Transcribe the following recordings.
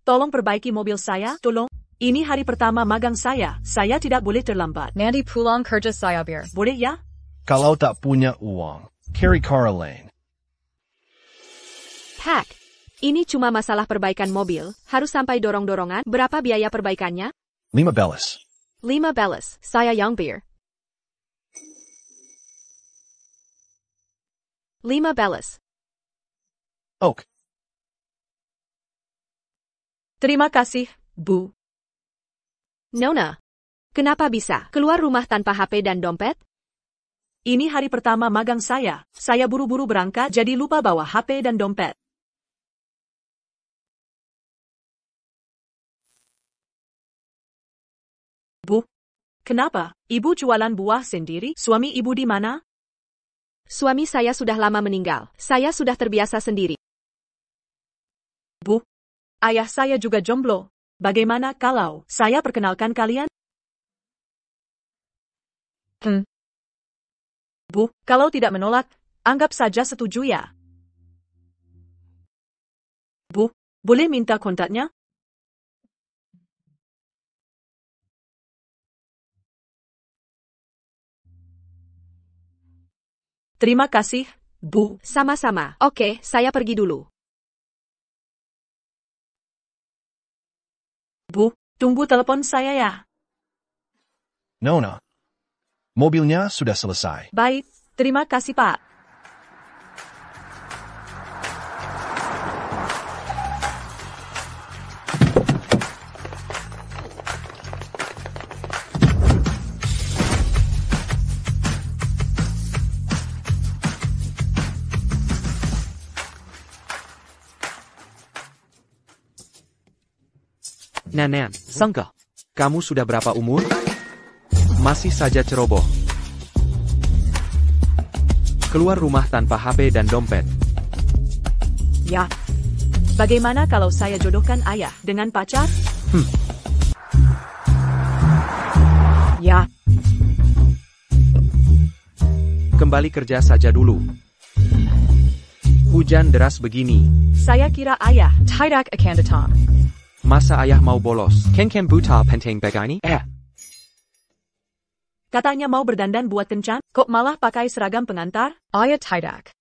Tolong perbaiki mobil saya, tolong. Ini hari pertama magang saya tidak boleh terlambat. Nanti pulang kerja saya bir. Boleh ya? Kalau tak punya uang, cari cara lain. Hack. Ini cuma masalah perbaikan mobil, harus sampai dorong-dorongan. Berapa biaya perbaikannya? 5 belas. 5 belas, saya yang bir. 5 belas. Ok. Terima kasih, Bu. Nona. Kenapa bisa keluar rumah tanpa HP dan dompet? Ini hari pertama magang saya buru-buru berangkat jadi lupa bawa HP dan dompet. Bu, kenapa? Ibu jualan buah sendiri? Suami ibu di mana? Suami saya sudah lama meninggal. Saya sudah terbiasa sendiri. Bu, ayah saya juga jomblo. Bagaimana kalau saya perkenalkan kalian? Bu, kalau tidak menolak, anggap saja setuju ya. Bu, boleh minta kontaknya? Terima kasih, Bu. Sama-sama. Oke, saya pergi dulu. Bu, tunggu telepon saya ya. Nona. Mobilnya sudah selesai. Baik, terima kasih Pak. Nan, Sangka, kamu sudah berapa umur? Masih saja ceroboh. Keluar rumah tanpa HP dan dompet. Ya. Bagaimana kalau saya jodohkan ayah dengan pacar? Ya. Kembali kerja saja dulu. Hujan deras begini. Saya kira ayah. Tidak akan datang. Masa ayah mau bolos? Ken buta penting begini? Katanya mau berdandan buat kencan, kok malah pakai seragam pengantar? Ayah tidak.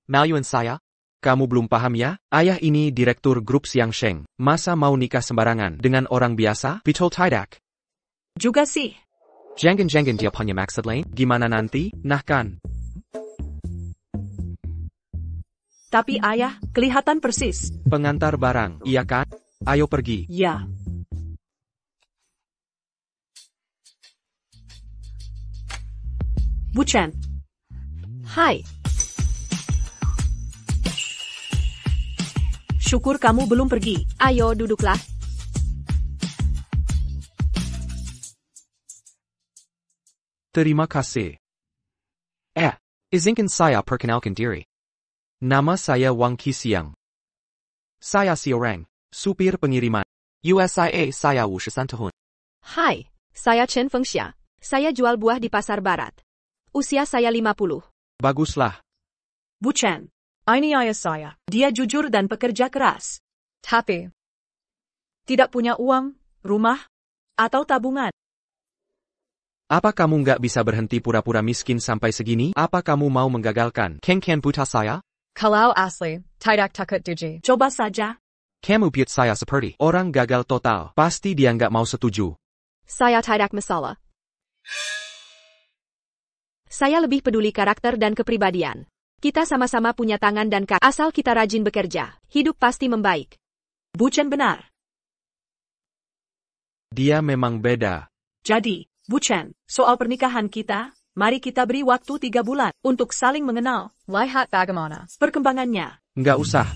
Maluin saya? Kamu belum paham ya? Ayah ini direktur grup Siang Sheng. Masa mau nikah sembarangan dengan orang biasa? Betul tidak? Juga sih. Jangan dia punya maksud lain? Gimana nanti? Nah kan? Tapi ayah, kelihatan persis. Pengantar barang, iya kan? Ayo pergi. Ya. Bu Chen. Hai. Syukur kamu belum pergi. Ayo duduklah. Terima kasih. Izinkan saya perkenalkan diri. Nama saya Wang Qisiang. Saya si orang, supir pengiriman. USIA saya 53 tahun. Hai, saya Chen Fengxia. Saya jual buah di pasar barat. Usia saya 50. Baguslah. Bu Chen. Ini ayah saya. Dia jujur dan pekerja keras. Tapi Tidak punya uang, rumah, atau tabungan. Apa kamu nggak bisa berhenti pura-pura miskin sampai segini? Apa kamu mau menggagalkan Ken buta saya? kalau asli tidak takut duji. Coba saja. Kamu buat saya seperti orang gagal total. Pasti dia nggak mau setuju. Saya tidak masalah. Saya lebih peduli karakter dan kepribadian. Kita sama-sama punya tangan dan kaki. Asal kita rajin bekerja, hidup pasti membaik. Bu Chen benar. Dia memang beda. Jadi, Bu Chen, soal pernikahan kita, mari kita beri waktu 3 bulan untuk saling mengenal. Lihat bagaimana Perkembangannya. Nggak usah.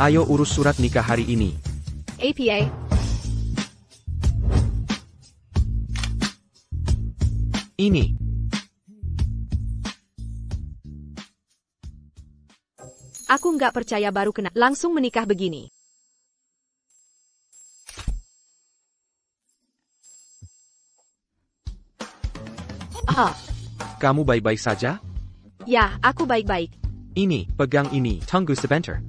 Ayo urus surat nikah hari ini. APA. Ini. Aku nggak percaya baru kena langsung menikah begini. Kamu baik-baik saja? Ya, aku baik-baik. Ini, pegang ini, tunggu sebentar.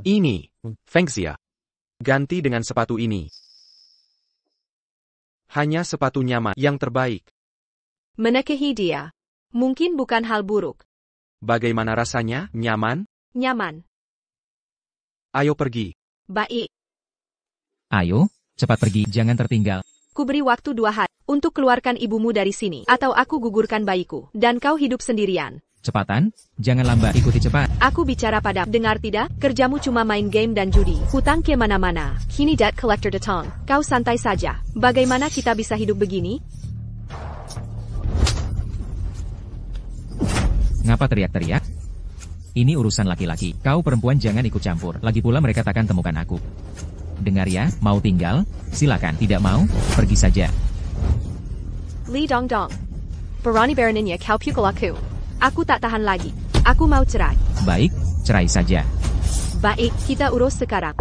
Ini, Feng Xia. Ganti dengan sepatu ini. Hanya sepatu nyaman yang terbaik. Menikahi dia. Mungkin bukan hal buruk. Bagaimana rasanya? Nyaman? Nyaman. Ayo pergi. Baik. Ayo, cepat pergi, jangan tertinggal. Kuberi waktu 2 hari untuk keluarkan ibumu dari sini, atau aku gugurkan bayiku, dan kau hidup sendirian. Cepatan, jangan lambat, ikuti cepat. Aku bicara pada, dengar tidak? Kerjamu cuma main game dan judi. Hutang ke mana-mana. Kini debt collector datang. Kau santai saja. Bagaimana kita bisa hidup begini? Ngapa teriak-teriak? Ini urusan laki-laki. Kau perempuan jangan ikut campur. Lagi pula mereka takkan temukan aku. Dengar ya, mau tinggal? Silakan. Tidak mau? Pergi saja. Li Dongdong. Berani beraninya kau pukul aku. Aku tak tahan lagi. Aku mau cerai. Baik, cerai saja. Baik, kita urus sekarang.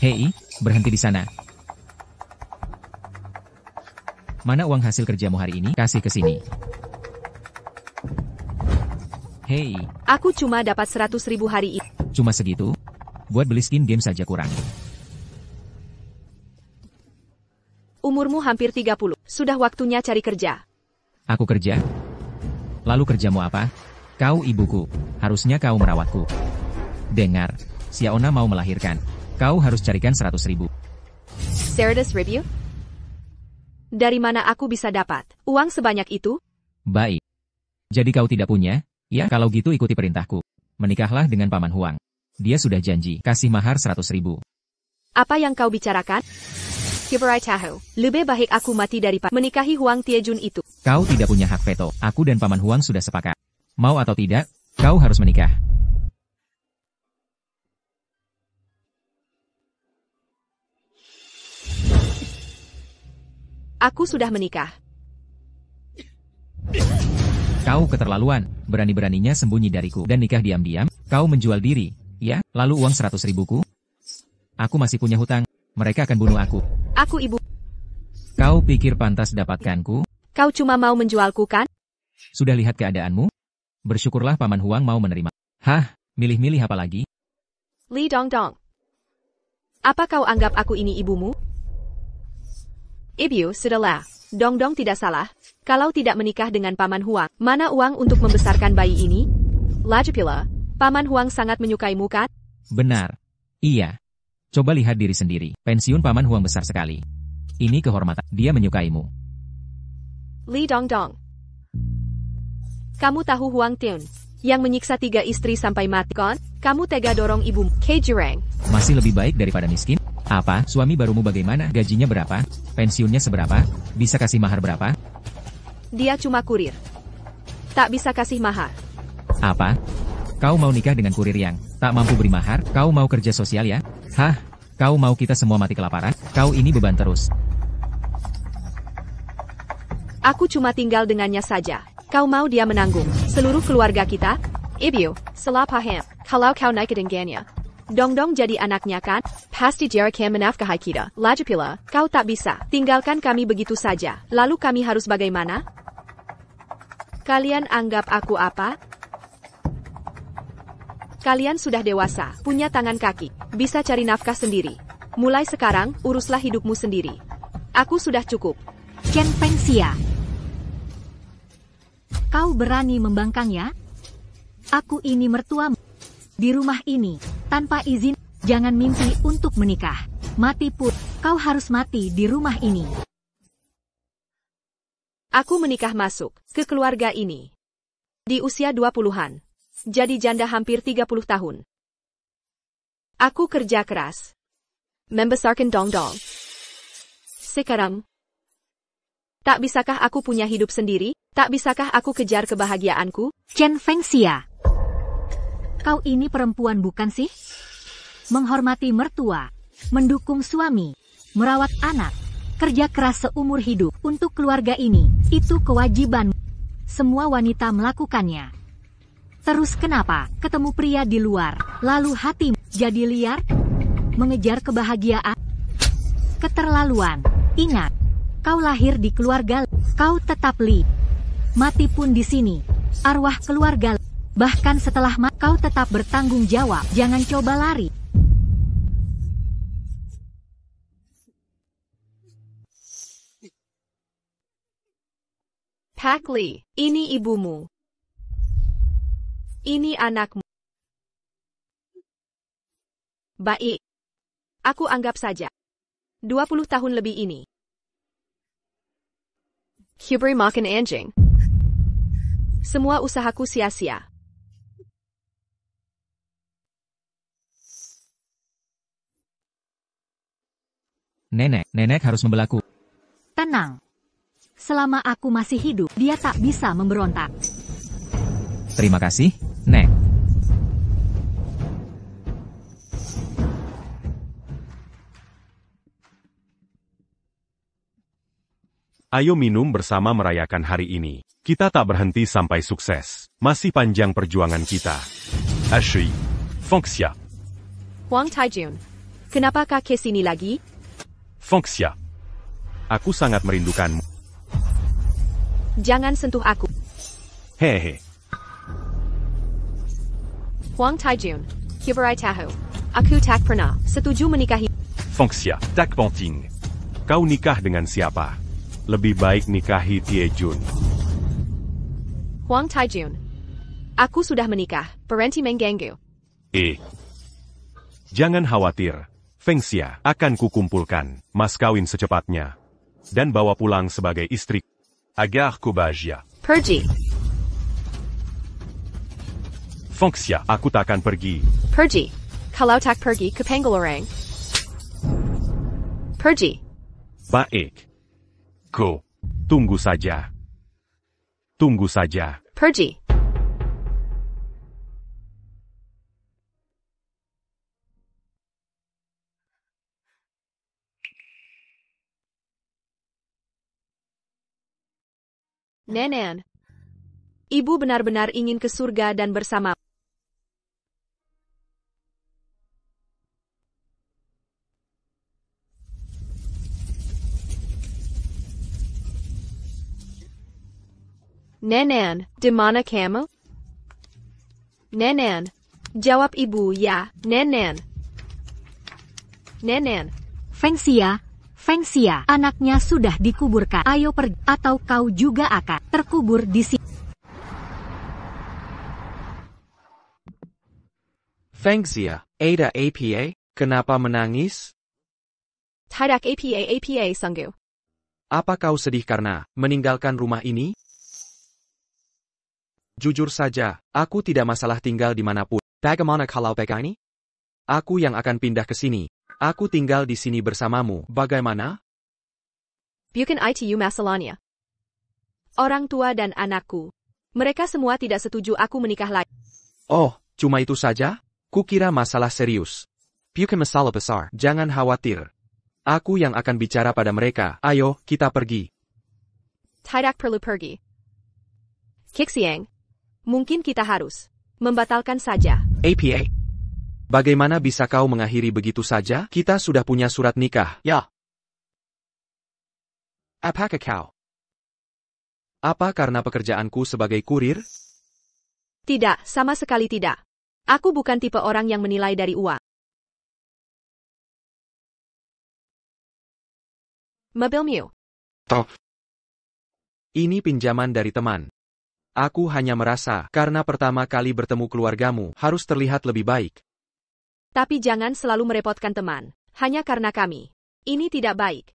Hei, berhenti di sana. Mana uang hasil kerjamu hari ini? Kasih ke sini. Hei, Aku cuma dapat 100.000 hari ini. cuma segitu? Buat beli skin game saja kurang. Umurmu hampir 30. Sudah waktunya cari kerja. Aku kerja? Lalu kerjamu apa? Kau ibuku. Harusnya kau merawatku. Dengar, Xiaona mau melahirkan. Kau harus carikan 100.000. Serious review? Dari mana aku bisa dapat uang sebanyak itu? Baik. Jadi kau tidak punya? Ya, kalau gitu ikuti perintahku. Menikahlah dengan Paman Huang. Dia sudah janji, kasih mahar 100.000. Apa yang kau bicarakan? Kiberai tahu. Lebih baik aku mati daripada menikahi Huang Tiejun itu. Kau tidak punya hak veto. Aku dan Paman Huang sudah sepakat. Mau atau tidak, kau harus menikah. Aku sudah menikah. Kau keterlaluan. Berani-beraninya sembunyi dariku dan nikah diam-diam. Kau menjual diri. Ya, lalu uang 100.000-ku? Aku masih punya hutang. Mereka akan bunuh aku. Aku ibu. Kau pikir pantas dapatkanku? Kau cuma mau menjualku kan? Sudah lihat keadaanmu? Bersyukurlah Paman Huang mau menerima. Hah, milih-milih apa lagi? Li Dongdong. Apa kau anggap aku ini ibumu? Ibu, sudahlah. Dongdong tidak salah. Kalau tidak menikah dengan Paman Huang, mana uang untuk membesarkan bayi ini? Lagi pula, Paman Huang sangat menyukaimu kan? Benar. Iya. Coba lihat diri sendiri. Pensiun Paman Huang besar sekali. Ini kehormatan. Dia menyukaimu. Li Dongdong. Kamu tahu Huang Tian yang menyiksa 3 istri sampai mati kan? Kamu tega dorong ibumu. Ke Jurang. Masih lebih baik daripada miskin? Apa? Suami barumu bagaimana? Gajinya berapa? Pensiunnya seberapa? Bisa kasih mahar berapa? Dia cuma kurir. Tak bisa kasih mahar. Apa? Kau mau nikah dengan kurir yang tak mampu beri mahar? Kau mau kerja sosial ya? Hah? Kau mau kita semua mati kelaparan? Kau ini beban terus. Aku cuma tinggal dengannya saja. Kau mau dia menanggung seluruh keluarga kita? Ibu, salah paham. Kalau kau naik dengannya. Dongdong jadi anaknya kan? Pasti jarak yang menafkahi kita. Lagi pula, kau tak bisa tinggalkan kami begitu saja. Lalu kami harus bagaimana? Kalian anggap aku apa? Kalian sudah dewasa, punya tangan kaki, bisa cari nafkah sendiri. Mulai sekarang, uruslah hidupmu sendiri. Aku sudah cukup. Chen Fengxia. Kau berani membangkang ya? Aku ini mertuamu. Di rumah ini, tanpa izin, jangan mimpi untuk menikah. Mati pun, kau harus mati di rumah ini. Aku menikah masuk ke keluarga ini. Di usia 20-an. Jadi janda hampir 30 tahun. Aku kerja keras. Membesarkan Dongdong. Sekarang, tak bisakah aku punya hidup sendiri? Tak bisakah aku kejar kebahagiaanku? Chen Fengxia. Kau ini perempuan bukan sih? Menghormati mertua, mendukung suami, merawat anak, kerja keras seumur hidup untuk keluarga ini, itu kewajiban. Semua wanita melakukannya. Terus kenapa ketemu pria di luar, lalu hati jadi liar? Mengejar kebahagiaan? Keterlaluan. Ingat, kau lahir di keluarga, kau tetap mati pun di sini. Arwah keluarga Bahkan setelah kau tetap bertanggung jawab. Jangan coba lari. Pak Li, ini ibumu. Ini anakmu. Baik. Aku anggap saja. 20 tahun lebih ini. Hubri makan anjing. Semua usahaku sia-sia. Nenek harus membelaku. Tenang. Selama aku masih hidup, dia tak bisa memberontak. Terima kasih, Nek. Ayo minum bersama merayakan hari ini. Kita tak berhenti sampai sukses. Masih panjang perjuangan kita. Ashley, Fengxia. Huang Taijun, kenapakah ke sini lagi? Fengxia. Aku sangat merindukanmu. Jangan sentuh aku. Hehe. Huang Taijun, Hubri Tahu. Aku tak pernah setuju menikahi. Fengxia, tak penting. Kau nikah dengan siapa? Lebih baik nikahi Tiejun. Huang Taijun. Aku sudah menikah, berhenti mengganggu. Jangan khawatir. Fengxia akan kukumpulkan mas kawin secepatnya. Dan bawa pulang sebagai istri. Agar ku bahagia. Pergi. Fengxia, aku takkan pergi. Pergi. Kalau tak pergi ke Panggalorang. Pergi. Baik. Go. Tunggu saja. Tunggu saja. Pergi. Nenek. Ibu benar-benar ingin ke surga dan bersama. Nenek, di mana kamu? Nenek, jawab ibu ya, Nenek. Nenek. Fengxia, anaknya sudah dikuburkan. Ayo pergi, atau kau juga akan terkubur di sini. Fengxia, Ada APA, kenapa menangis? Tidak apa sungguh. Apa kau sedih karena meninggalkan rumah ini? Jujur saja, aku tidak masalah tinggal dimanapun. Bagaimana kalau begini? Aku yang akan pindah ke sini. Aku tinggal di sini bersamamu. Bagaimana? Bukan itu masalahnya. Orang tua dan anakku. Mereka semua tidak setuju aku menikah lagi. Oh, cuma itu saja? Kukira masalah serius. Bukan masalah besar. Jangan khawatir. Aku yang akan bicara pada mereka. Ayo, kita pergi. Tidak perlu pergi. Kixiang. Mungkin kita harus membatalkan saja. APA. Bagaimana bisa kau mengakhiri begitu saja? Kita sudah punya surat nikah. Ya. Apakah kau? Apa karena pekerjaanku sebagai kurir? Tidak, sama sekali tidak. Aku bukan tipe orang yang menilai dari uang. Mobilmu. Ini pinjaman dari teman. Aku hanya merasa, karena pertama kali bertemu keluargamu, harus terlihat lebih baik. Tapi jangan selalu merepotkan teman, hanya karena kami. Ini tidak baik.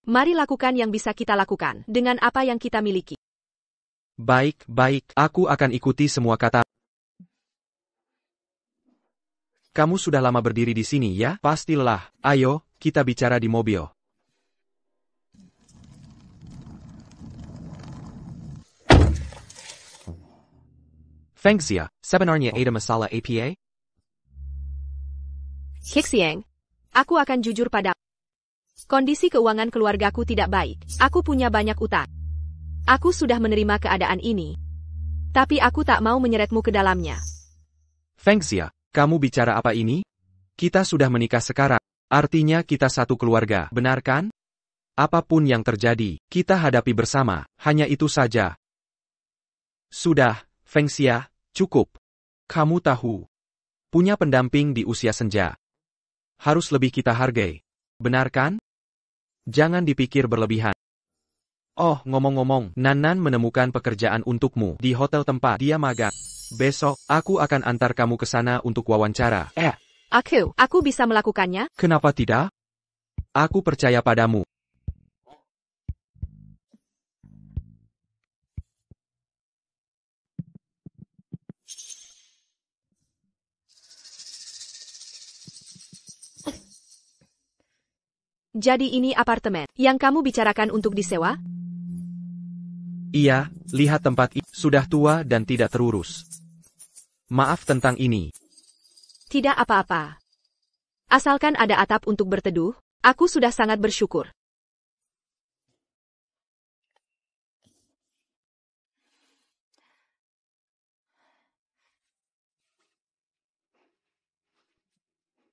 Mari lakukan yang bisa kita lakukan, dengan apa yang kita miliki. Baik, aku akan ikuti semua kata. Kamu sudah lama berdiri di sini ya? Pasti lelah. Ayo, kita bicara di mobil. Fengxia, sebenarnya ada masalah APA? Kixiang, aku akan jujur pada. Kondisi keuangan keluargaku tidak baik. Aku punya banyak utang. Aku sudah menerima keadaan ini. Tapi aku tak mau menyeretmu ke dalamnya. Fengxia, kamu bicara apa ini? Kita sudah menikah sekarang. Artinya kita satu keluarga, benar kan? Apapun yang terjadi, kita hadapi bersama. Hanya itu saja. Sudah, Fengxia, cukup. Kamu tahu. Punya pendamping di usia senja. Harus lebih kita hargai. Benar kan? Jangan dipikir berlebihan. Oh, ngomong-ngomong, Nanan menemukan pekerjaan untukmu di hotel tempat dia magang. Besok, aku akan antar kamu ke sana untuk wawancara. Aku bisa melakukannya? Kenapa tidak? Aku percaya padamu. Jadi ini apartemen yang kamu bicarakan untuk disewa? Iya, lihat tempat ini sudah tua dan tidak terurus. Maaf tentang ini. Tidak apa-apa. Asalkan ada atap untuk berteduh, aku sudah sangat bersyukur.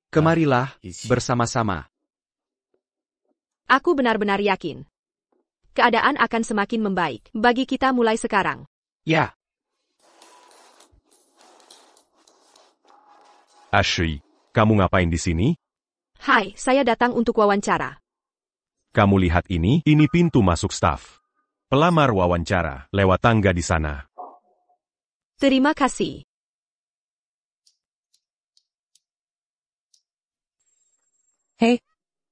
Kemarilah, bersama-sama. Aku benar-benar yakin. Keadaan akan semakin membaik bagi kita mulai sekarang. Ya. Ashley, kamu ngapain di sini? Hai, saya datang untuk wawancara. Kamu lihat ini pintu masuk staf. Pelamar wawancara, lewat tangga di sana. Terima kasih. Hei,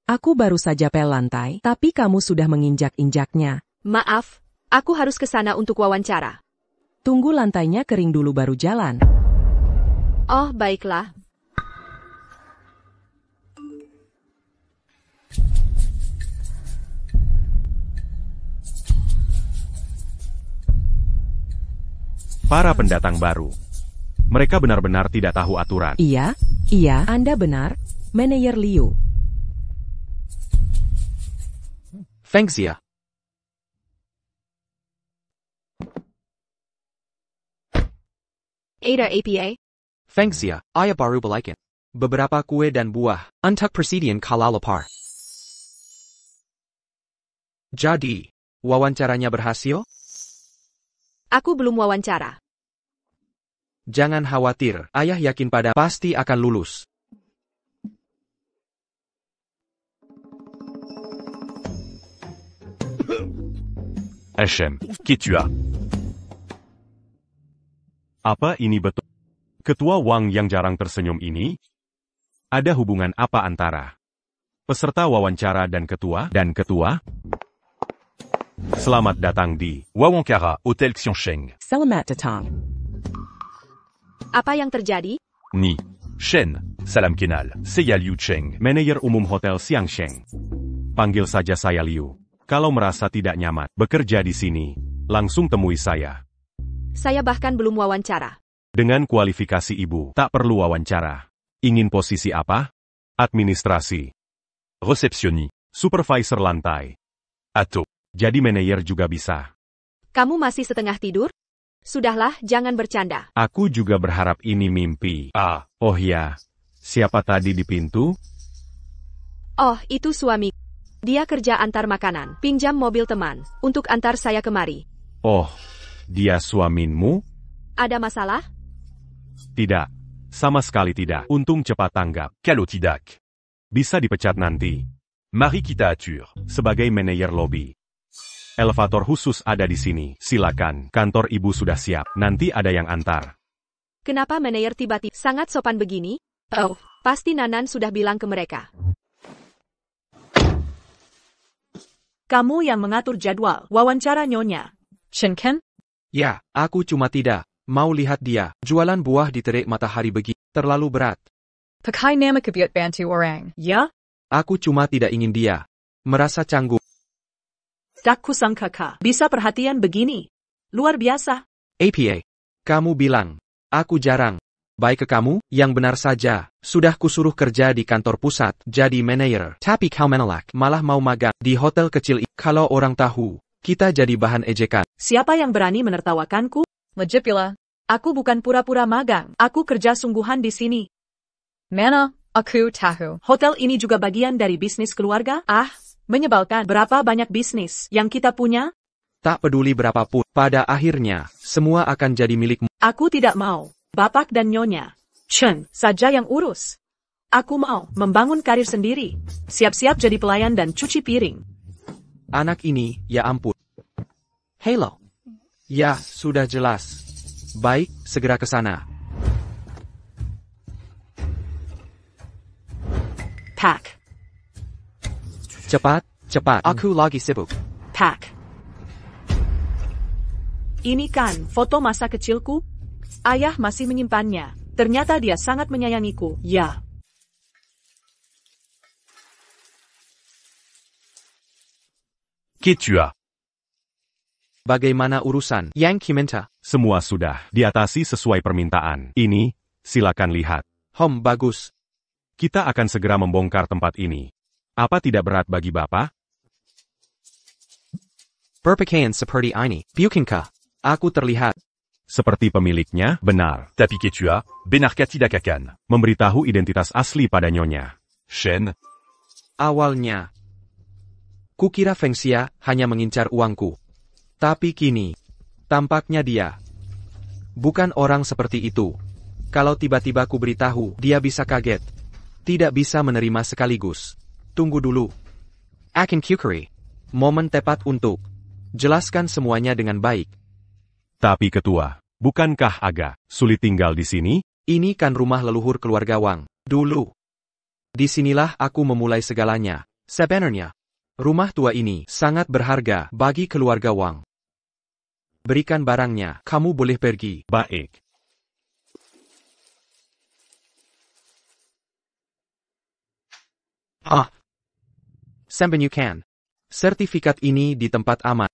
aku baru saja pel lantai, tapi kamu sudah menginjak-injaknya. Maaf, aku harus ke sana untuk wawancara. Tunggu lantainya kering dulu baru jalan. Oh, baiklah. Para pendatang baru. Mereka benar-benar tidak tahu aturan. Iya, Anda benar, Manajer Liu. Fengxia. Ada APA? Fengxia, ayah baru belikan beberapa kue dan buah untuk persediaan kalau lapar. Jadi, wawancaranya berhasil? Aku belum wawancara. Jangan khawatir, ayah yakin pasti akan lulus. Hashem, qui tu as? Apa ini betul? Ketua Wang yang jarang tersenyum ini? Ada hubungan apa antara peserta wawancara dan ketua? Selamat datang di Wawancara Hotel Xiongsheng. Selamat datang. Apa yang terjadi? Ni, Shen, salam kenal, saya Liu Cheng, manajer umum Hotel Xiongsheng. Panggil saja saya Liu. Kalau merasa tidak nyaman bekerja di sini, langsung temui saya. Saya bahkan belum wawancara. Dengan kualifikasi ibu, tak perlu wawancara. Ingin posisi apa? Administrasi, resepsionis, supervisor lantai, atau jadi manajer juga bisa. Kamu masih setengah tidur? Sudahlah, jangan bercanda. Aku juga berharap ini mimpi. Oh ya, siapa tadi di pintu? Oh, itu suami. Dia kerja antar makanan, pinjam mobil teman, untuk antar saya kemari. Oh, dia suamimu? Ada masalah? Tidak, sama sekali tidak. Untung cepat tanggap. Kalau tidak, bisa dipecat nanti. Mari kita atur. Sebagai manajer lobi. Elevator khusus ada di sini. Silakan, kantor ibu sudah siap. Nanti ada yang antar. Kenapa manajer tiba-tiba sangat sopan begini? Oh, pasti Nanan sudah bilang ke mereka. Kamu yang mengatur jadwal wawancara Nyonya. Shinken? Ya, aku cuma tidak mau lihat dia jualan buah di terik matahari begini. Terlalu berat. Pakai nama kebiut bantu orang. Ya? Aku cuma tidak ingin dia merasa canggung. Tak kusangka bisa perhatian begini. Luar biasa. APA, kamu bilang aku jarang baik ke kamu. Yang benar saja, sudah kusuruh kerja di kantor pusat jadi manajer. Tapi kau menolak, malah mau magang di hotel kecil. Kalau orang tahu, kita jadi bahan ejekan. Siapa yang berani menertawakanku? Legit pula. Aku bukan pura-pura magang. Aku kerja sungguhan di sini. Mana, aku tahu. Hotel ini juga bagian dari bisnis keluarga? Menyebalkan. Berapa banyak bisnis yang kita punya? Tak peduli berapapun, pada akhirnya, semua akan jadi milikmu. Aku tidak mau. Bapak dan Nyonya Chen saja yang urus. Aku mau membangun karir sendiri. Siap-siap jadi pelayan dan cuci piring. Anak ini, ya ampun. Halo. Ya, sudah jelas. Baik, segera ke sana. Pak. Cepat, cepat. Aku lagi sibuk. Pak. Ini kan foto masa kecilku. Ayah masih menyimpannya. Ternyata dia sangat menyayangiku. Ya. Qui tu as? Bagaimana urusan yang Kiminta? Semua sudah diatasi sesuai permintaan. Ini, silakan lihat. Bagus. Kita akan segera membongkar tempat ini. Apa tidak berat bagi Bapak? Berpakaian seperti ini, bukankah? Aku terlihat. Seperti pemiliknya, benar. Tapi qui tu as? Benarkah tidak akan Memberitahu identitas asli pada Nyonya. Shen? Awalnya, kukira Feng Xia hanya mengincar uangku. Tapi kini, tampaknya dia bukan orang seperti itu. Kalau tiba-tiba ku beritahu, dia bisa kaget. Tidak bisa menerima sekaligus. Tunggu dulu. Akan kukiri. Momen tepat untuk jelaskan semuanya dengan baik. Tapi Ketua, bukankah agak sulit tinggal di sini? Ini kan rumah leluhur keluarga Wang. Dulu. Disinilah aku memulai segalanya. Sebenarnya, rumah tua ini sangat berharga bagi keluarga Wang. Berikan barangnya, kamu boleh pergi. Baik. Sembunyikan sertifikat ini di tempat aman.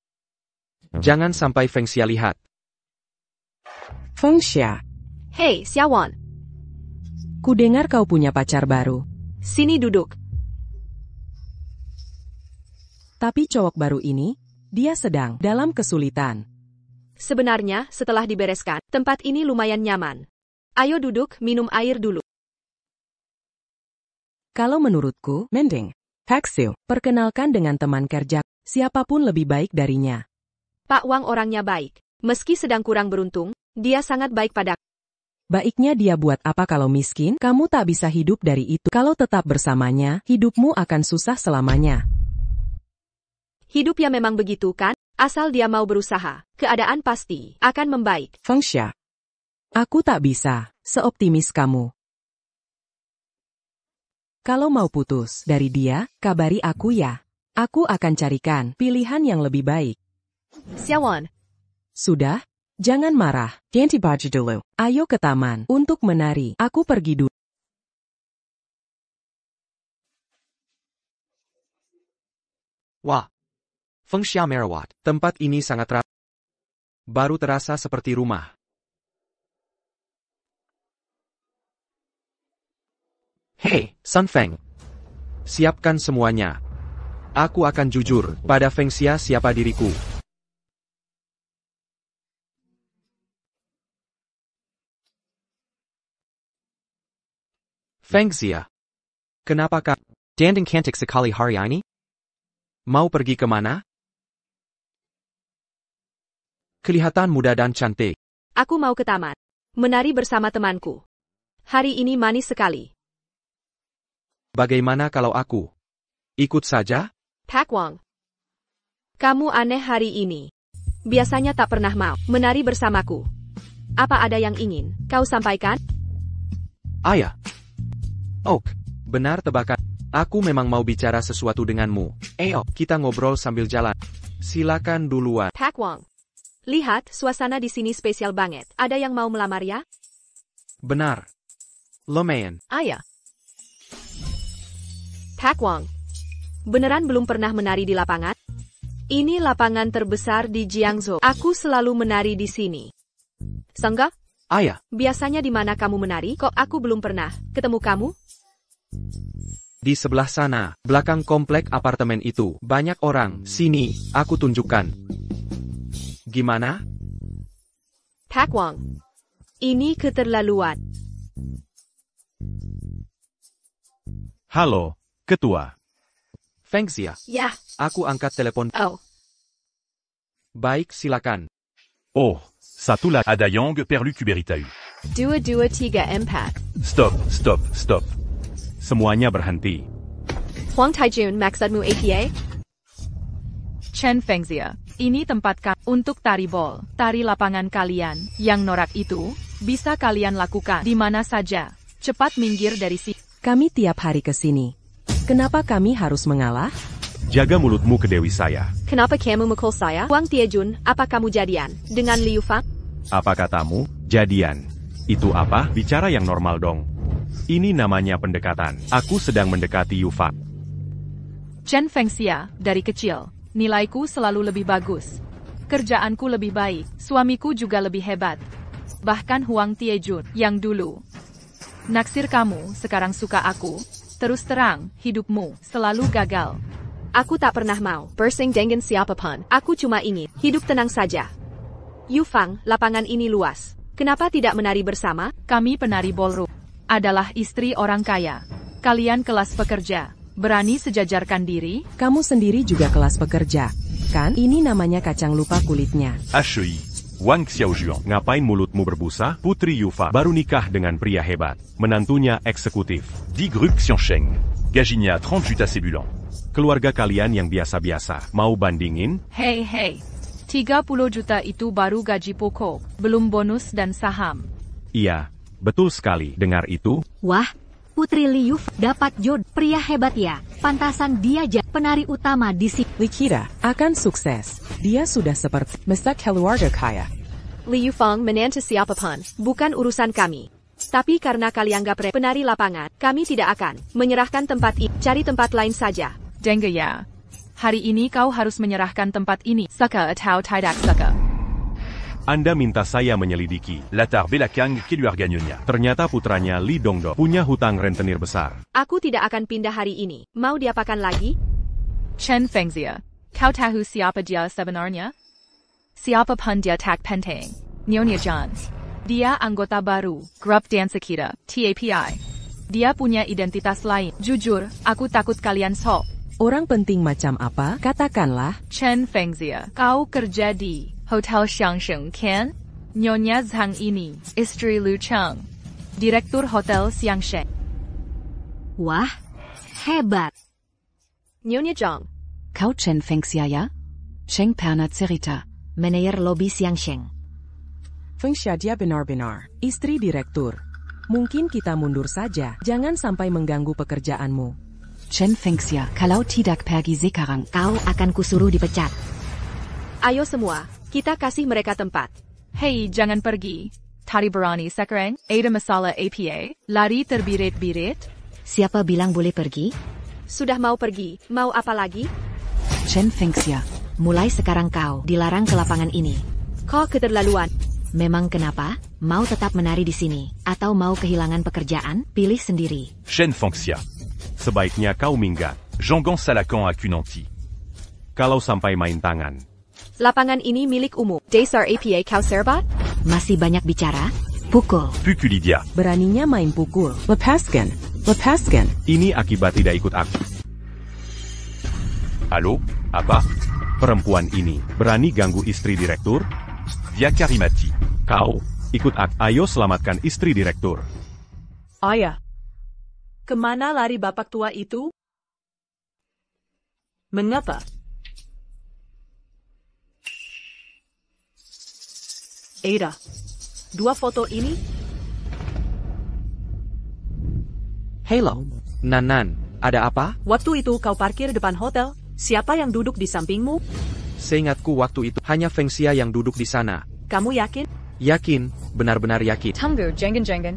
Jangan sampai Feng Xia lihat. Feng Xia, Hei, Xiawan. ku dengar kau punya pacar baru. Sini duduk. Tapi cowok baru ini, dia sedang dalam kesulitan. Sebenarnya, setelah dibereskan, tempat ini lumayan nyaman. Ayo duduk, minum air dulu. Kalau menurutku, mending. Haxiu, perkenalkan dengan teman kerja, siapapun lebih baik darinya. Pak Wang orangnya baik. Meski sedang kurang beruntung, dia sangat baik padaku. Baiknya dia buat apa kalau miskin? Kamu tak bisa hidup dari itu. Kalau tetap bersamanya, hidupmu akan susah selamanya. Hidup ya memang begitu kan? Asal dia mau berusaha, keadaan pasti akan membaik. Feng Xia, aku tak bisa seoptimis kamu. Kalau mau putus dari dia, kabari aku ya. Aku akan carikan pilihan yang lebih baik. Xiawan, Sudah, jangan marah. Ganti baju dulu. Ayo ke taman untuk menari. Aku pergi dulu. Wah. Feng Xia merawat. Tempat ini sangat rapi. Baru terasa seperti rumah. Hei, Sun Feng. Siapkan semuanya. Aku akan jujur pada Feng Xia siapa diriku. Feng Xia. Kenapa kau danding cantik sekali hari ini? Mau pergi kemana? Kelihatan muda dan cantik. aku mau ke taman. Menari bersama temanku. Hari ini manis sekali. Bagaimana kalau aku ikut saja? Pak Wang. Kamu aneh hari ini. Biasanya tak pernah mau menari bersamaku. Apa ada yang ingin kau sampaikan? Ayah. Oh, benar tebakan. Aku memang mau bicara sesuatu denganmu. Ayo, kita ngobrol sambil jalan. Silakan duluan. Pak Wang. Lihat, suasana di sini spesial banget. Ada yang mau melamar ya? Benar. Lumayan. Ayah. Pak Wang. Beneran belum pernah menari di lapangan? Ini lapangan terbesar di Jiangzhou. Aku selalu menari di sini. Sangga? Ayah. Biasanya di mana kamu menari? Kok aku belum pernah ketemu kamu? Di sebelah sana, belakang komplek apartemen itu, banyak orang. Sini, aku tunjukkan. Gimana? Pak Wang. Ini keterlaluan. Halo, Ketua. Feng Xia. Ya. Aku angkat telepon. Oh. Baik, silakan. Oh, Satu lagi. Ada Yang perlu kuberitahu. 2, 2, 3, 4. Stop, stop, stop. Semuanya berhenti. Huang Taijun maksudmu APA? Chen Fengxia, ini tempat untuk tari bol, tari lapangan kalian, yang norak itu, bisa kalian lakukan di mana saja. Cepat minggir dari sini. Kami tiap hari ke sini. Kenapa kami harus mengalah? Jaga mulutmu ke dewi saya. Kenapa kamu mukul saya? Huang Tiejun, apa kamu jadian dengan Liu Fang? Apa katamu? Jadian. Itu apa? Bicara yang normal dong. Ini namanya pendekatan. Aku sedang mendekati Yufa. Chen Fengxia, dari kecil, nilaiku selalu lebih bagus. Kerjaanku lebih baik, suamiku juga lebih hebat. Bahkan Huang Tiejun, yang dulu naksir kamu, sekarang suka aku. Terus terang, hidupmu selalu gagal. Aku tak pernah mau bersaing dengan siapapun. Aku cuma ingin hidup tenang saja. Yu Fang, lapangan ini luas. Kenapa tidak menari bersama? Kami penari ballroom. Adalah istri orang kaya. Kalian kelas pekerja. Berani sejajarkan diri? Kamu sendiri juga kelas pekerja. Kan? Ini namanya kacang lupa kulitnya. HEI. Wang Xiaojuan. Ngapain mulutmu berbusa? Putri Yufa baru nikah dengan pria hebat. Menantunya eksekutif. 10 Grup Xiansheng. Gajinya 30 juta sebulan. Keluarga kalian yang biasa-biasa. Mau bandingin? Hei, 30 juta itu baru gaji pokok, belum bonus dan saham. Iya, betul sekali. Dengar itu? Wah, Putri Liu dapat jodoh. Pria hebat ya. Pantasan dia penari utama di sini. Likira akan sukses. Dia sudah seperti Mr. keluarga kaya. Liu Fang menantu siapapun, bukan urusan kami. Tapi karena kalian anggap penari lapangan, kami tidak akan menyerahkan tempat ini. Cari tempat lain saja. Dengar ya. Hari ini kau harus menyerahkan tempat ini. Saka atau tidak saka. Anda minta saya menyelidiki. Latar belakang keluarganya. Ternyata putranya Li Dongdo punya hutang rentenir besar. Aku tidak akan pindah hari ini. Mau diapakan lagi? Chen Fengxia, kau tahu siapa dia sebenarnya? Siapa pun dia tak penting. Nyonya John. Dia anggota baru, grup dansa kita, TAPI. Dia punya identitas lain. Jujur, aku takut kalian sok. Orang penting macam apa? Katakanlah. Chen Fengxia, kau kerja di Hotel Xiangsheng, kan? Nyonya Zhang ini, istri Lu Cheng, Direktur Hotel Xiangsheng. Wah, hebat. Nyonya Zhang. Kau Chen Fengxia ya? Sheng Perna Cerita, manajer lobby Xiangsheng. Fengxia dia benar-benar istri direktur. Mungkin kita mundur saja. Jangan sampai mengganggu pekerjaanmu. Chen Fengxia, kalau tidak pergi sekarang, kau akan kusuruh dipecat. Ayo semua, kita kasih mereka tempat. Hei, jangan pergi. Tari berani sekarang, ada masalah APA, lari terbirit-birit. Siapa bilang boleh pergi? Sudah mau pergi, mau apa lagi? Chen Fengxia, mulai sekarang kau dilarang ke lapangan ini. Kau keterlaluan. Memang kenapa? Mau tetap menari di sini, atau mau kehilangan pekerjaan? Pilih sendiri. Chen Fengxia. Sebaiknya kau minggat. Jongon Salakan aku nanti. Kalau sampai main tangan. Lapangan ini milik umum. Dasar APA kau serbat? Masih banyak bicara? Pukul. Pukulidia. Beraninya main pukul. Lepaskan. Lepaskan. Ini akibat tidak ikut aku. Halo, apa? Perempuan ini berani ganggu istri direktur? Dia Karimati. Kau ikut aku. Ayo selamatkan istri direktur. Ayah. Kemana lari bapak tua itu? Mengapa? Ada. 2 foto ini? Hello. Nanan, ada apa? Waktu itu kau parkir depan hotel. Siapa yang duduk di sampingmu? Seingatku waktu itu hanya Fengxia yang duduk di sana. Kamu yakin? Yakin, benar-benar yakin. Tunggu, jangan.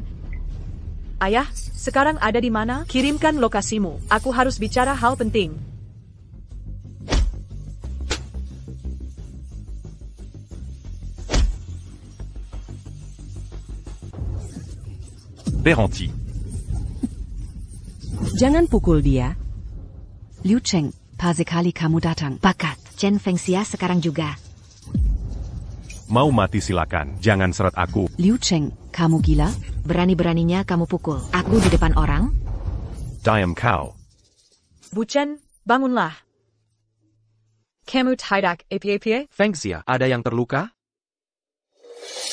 Ayah, sekarang ada di mana? Kirimkan lokasimu. Aku harus bicara hal penting. Beranti. Jangan pukul dia. Liu Cheng, pas sekali kamu datang. Bakat. Chen Fengxia sekarang juga. Mau mati silakan. Jangan seret aku. Liu Cheng, kamu gila? Berani-beraninya kamu pukul aku di depan orang? Diam kau. Bu Chen, bangunlah. Kamu tidak APA? Fengxia, ada yang terluka?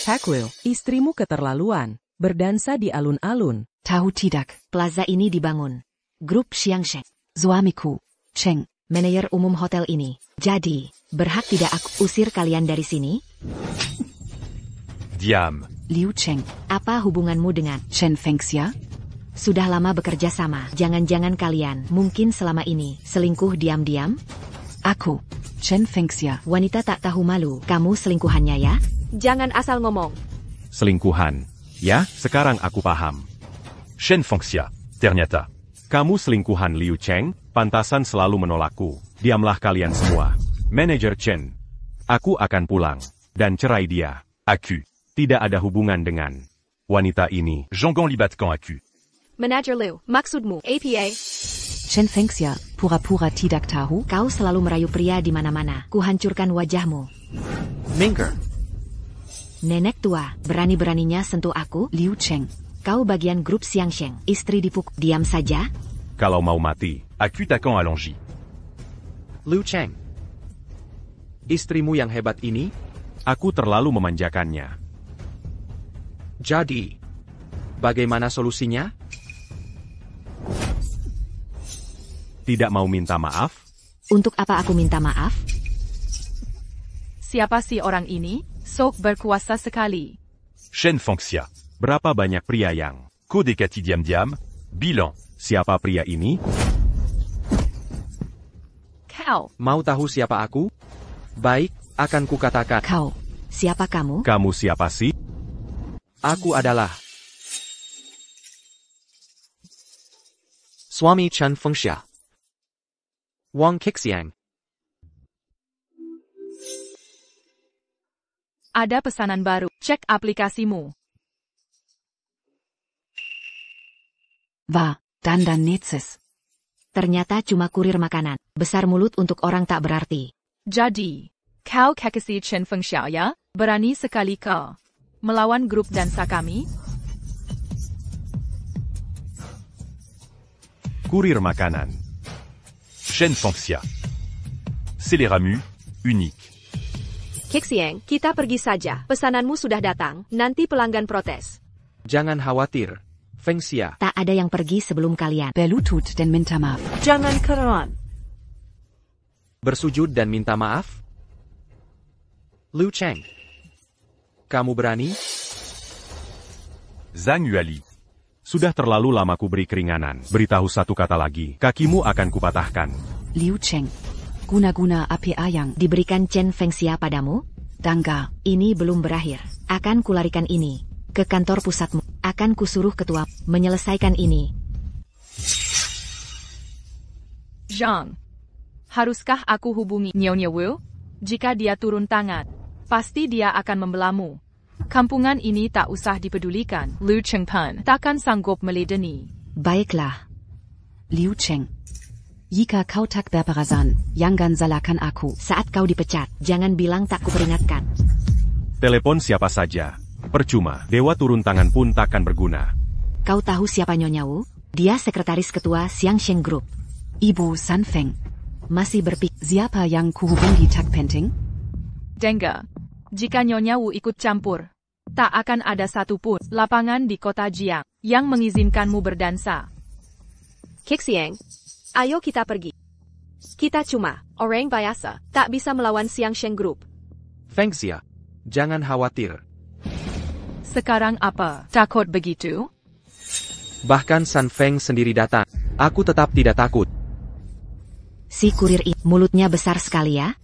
Hakwil, istrimu keterlaluan. Berdansa di alun-alun. Tahu tidak, plaza ini dibangun. Grup Xiangsheng. Suamiku, Cheng, manajer umum hotel ini. Jadi, berhak tidak aku usir kalian dari sini? Diam. Liu Cheng, apa hubunganmu dengan Chen Fengxia? Sudah lama bekerja sama. Jangan-jangan kalian mungkin selama ini selingkuh diam-diam? Aku, Chen Fengxia, wanita tak tahu malu. Kamu selingkuhannya ya? Jangan asal ngomong. Selingkuhan. Ya, sekarang aku paham. Shen Fengxia, ternyata. Kamu selingkuhan Liu Cheng, pantasan selalu menolakku. Diamlah kalian semua. Manajer Chen. Aku akan pulang. Dan cerai dia. Aku. Tidak ada hubungan dengan wanita ini. Zhongong libatkan aku. Manager Liu, maksudmu APA? Chen Fengxia, pura-pura tidak tahu. Kau selalu merayu pria di mana-mana. Kuhancurkan wajahmu. Mingger. Nenek tua, berani-beraninya sentuh aku? Liu Cheng, kau bagian grup Xiangsheng. Istri dipukul. Diam saja? Kalau mau mati. Aku takkan allongi. Liu Cheng. Istrimu yang hebat ini? Aku terlalu memanjakannya. Jadi, bagaimana solusinya? Tidak mau minta maaf? Untuk apa aku minta maaf? Siapa sih orang ini? Sok berkuasa sekali. Shen Fengxia. Berapa banyak pria yang? Ko dekati diam-diam. Bilan. Siapa pria ini? Kau. Mau tahu siapa aku? Baik, akan kukatakan. Kau, siapa kamu? Kamu siapa sih? Aku adalah suami Chen Fengxia, Wang Qixiang. Ada pesanan baru. Cek aplikasimu. Wah, dandan neces. Ternyata cuma kurir makanan. Besar mulut untuk orang tak berarti. Jadi, kau kekasih Chen Fengxia ya? Berani sekali kau melawan grup dansa kami? Kurir makanan. Shen Fengxia. C'est les ramus, unique. Qixiang, kita pergi saja. Pesananmu sudah datang. Nanti pelanggan protes. Jangan khawatir, Fengxia. Tak ada yang pergi sebelum kalian. Berlutut dan minta maaf. Jangan keron. Bersujud dan minta maaf? Liu Cheng. Kamu berani? Zhang Yuali. Sudah terlalu lama ku beri keringanan. Beritahu satu kata lagi. Kakimu akan kupatahkan. Liu Cheng. Guna-guna APA yang diberikan Chen Fengxia padamu? Tangga, ini belum berakhir. Akan kularikan ini ke kantor pusatmu. Akan kusuruh ketua menyelesaikan ini. Zhang. Haruskah aku hubungi Nyonya Wu? Jika dia turun tangan, pasti dia akan membelamu. Kampungan ini tak usah dipedulikan. Liu Chengpan takkan sanggup meledeni. Baiklah. Liu Cheng. Jika kau tak berperasaan, jangan salahkan aku. Saat kau dipecat, jangan bilang tak kuperingatkan. Telepon siapa saja. Percuma, dewa turun tangan pun takkan berguna. Kau tahu siapa Nyonya Wu? Dia sekretaris ketua Xiangsheng Group. Ibu San Feng. Masih berpikir siapa yang kuhubungi tak penting? Dengga, jika Nyonya Wu ikut campur, tak akan ada satupun lapangan di kota Jiang yang mengizinkanmu berdansa. Qixiang, ayo kita pergi. Kita cuma orang biasa, tak bisa melawan Xiangsheng Group. Fengxia, jangan khawatir. Sekarang apa? Takut begitu? Bahkan San Feng sendiri datang. Aku tetap tidak takut. Si kurir ini mulutnya besar sekali ya?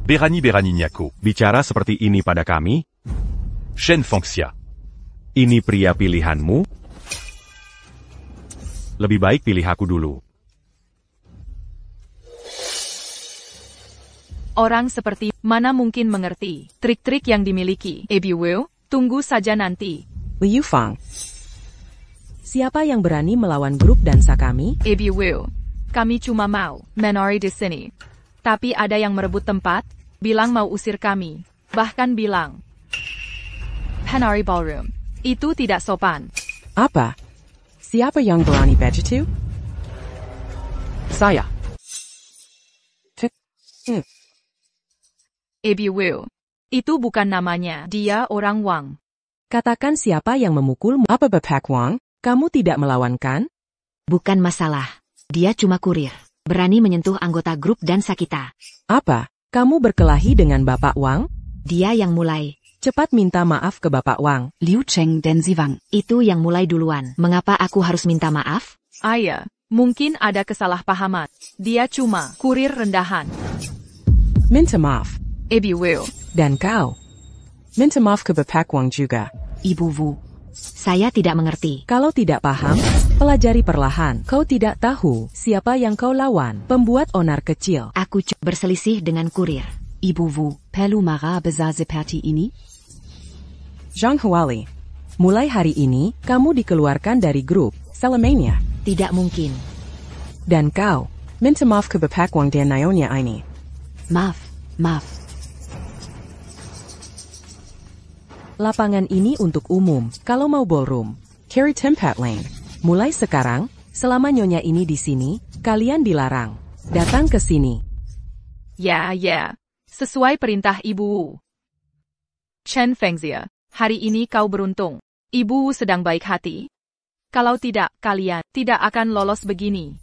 Berani Nyako. Bicara seperti ini pada kami? Shen Fengxia. Ini pria pilihanmu? Lebih baik pilih aku dulu. Orang seperti mana mungkin mengerti trik-trik yang dimiliki. Ebi Wu, tunggu saja nanti. Liu Fang. Siapa yang berani melawan grup dansa kami? Ebi Wu, kami cuma mau menari di sini. Tapi ada yang merebut tempat, bilang mau usir kami. Bahkan bilang, penari ballroom. Itu tidak sopan. Apa? Siapa yang berani begitu? Saya. Ebi Wu, Itu bukan namanya. Dia orang Wang. Katakan siapa yang memukulmu. Apa Bapak Wang? Kamu tidak melawan kan? Bukan masalah. Dia cuma kurir. Berani menyentuh anggota grup dan Sakita. Apa? Kamu berkelahi dengan Bapak Wang? Dia yang mulai. Cepat minta maaf ke Bapak Wang. Liu Cheng dan Ziwang. Itu yang mulai duluan. Mengapa aku harus minta maaf? Ayah, mungkin ada kesalahpahaman. Dia cuma kurir rendahan. Minta maaf. Ibu Wu. Dan kau. Minta maaf ke Bapak Wang juga. Ibu Wu. Saya tidak mengerti. Kalau tidak paham, pelajari perlahan. Kau tidak tahu siapa yang kau lawan. Pembuat onar kecil. Aku berselisih dengan kurir. Ibu Wu, perlu marah besar seperti ini? Zhang Huali, mulai hari ini, kamu dikeluarkan dari grup Selamania. Tidak mungkin. Dan kau, minta maaf ke Bapak Wang dan Nyonya ini. Maaf. Lapangan ini untuk umum, kalau mau ballroom. Cari tempat lain. Mulai sekarang, selama Nyonya ini di sini, kalian dilarang. Datang ke sini. Ya. Sesuai perintah Ibu Wu. Chen Fengxia, hari ini kau beruntung. Ibu Wu sedang baik hati. Kalau tidak, kalian tidak akan lolos begini.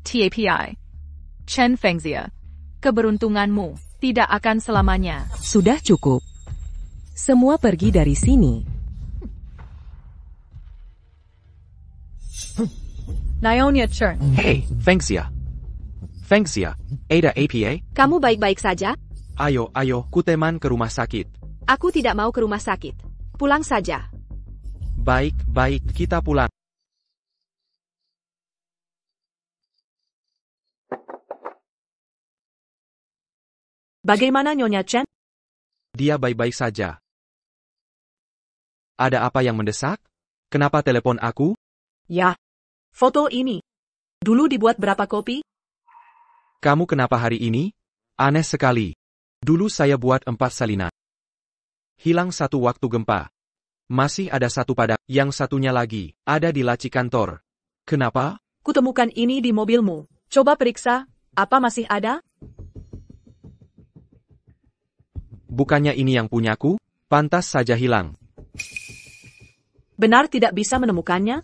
TAPI. Chen Fengxia, keberuntunganmu tidak akan selamanya. Sudah cukup. Semua pergi dari sini. Nyonya Chen. Hey, Fengxia. Ada APA? Kamu baik-baik saja? Ayo, Kuteman ke rumah sakit. Aku tidak mau ke rumah sakit. Pulang saja. Baik, kita pulang. Bagaimana Nyonya Chen? Dia baik-baik saja. Ada apa yang mendesak? Kenapa telepon aku? Ya, foto ini. Dulu dibuat berapa kopi? Kamu kenapa hari ini? Aneh sekali. Dulu saya buat 4 salinan. Hilang satu waktu gempa. Masih ada satu pada, yang satunya lagi, ada di laci kantor. Kenapa? Kutemukan ini di mobilmu. Coba periksa, apa masih ada? Bukannya ini yang punyaku? Pantas saja hilang. Benar tidak bisa menemukannya?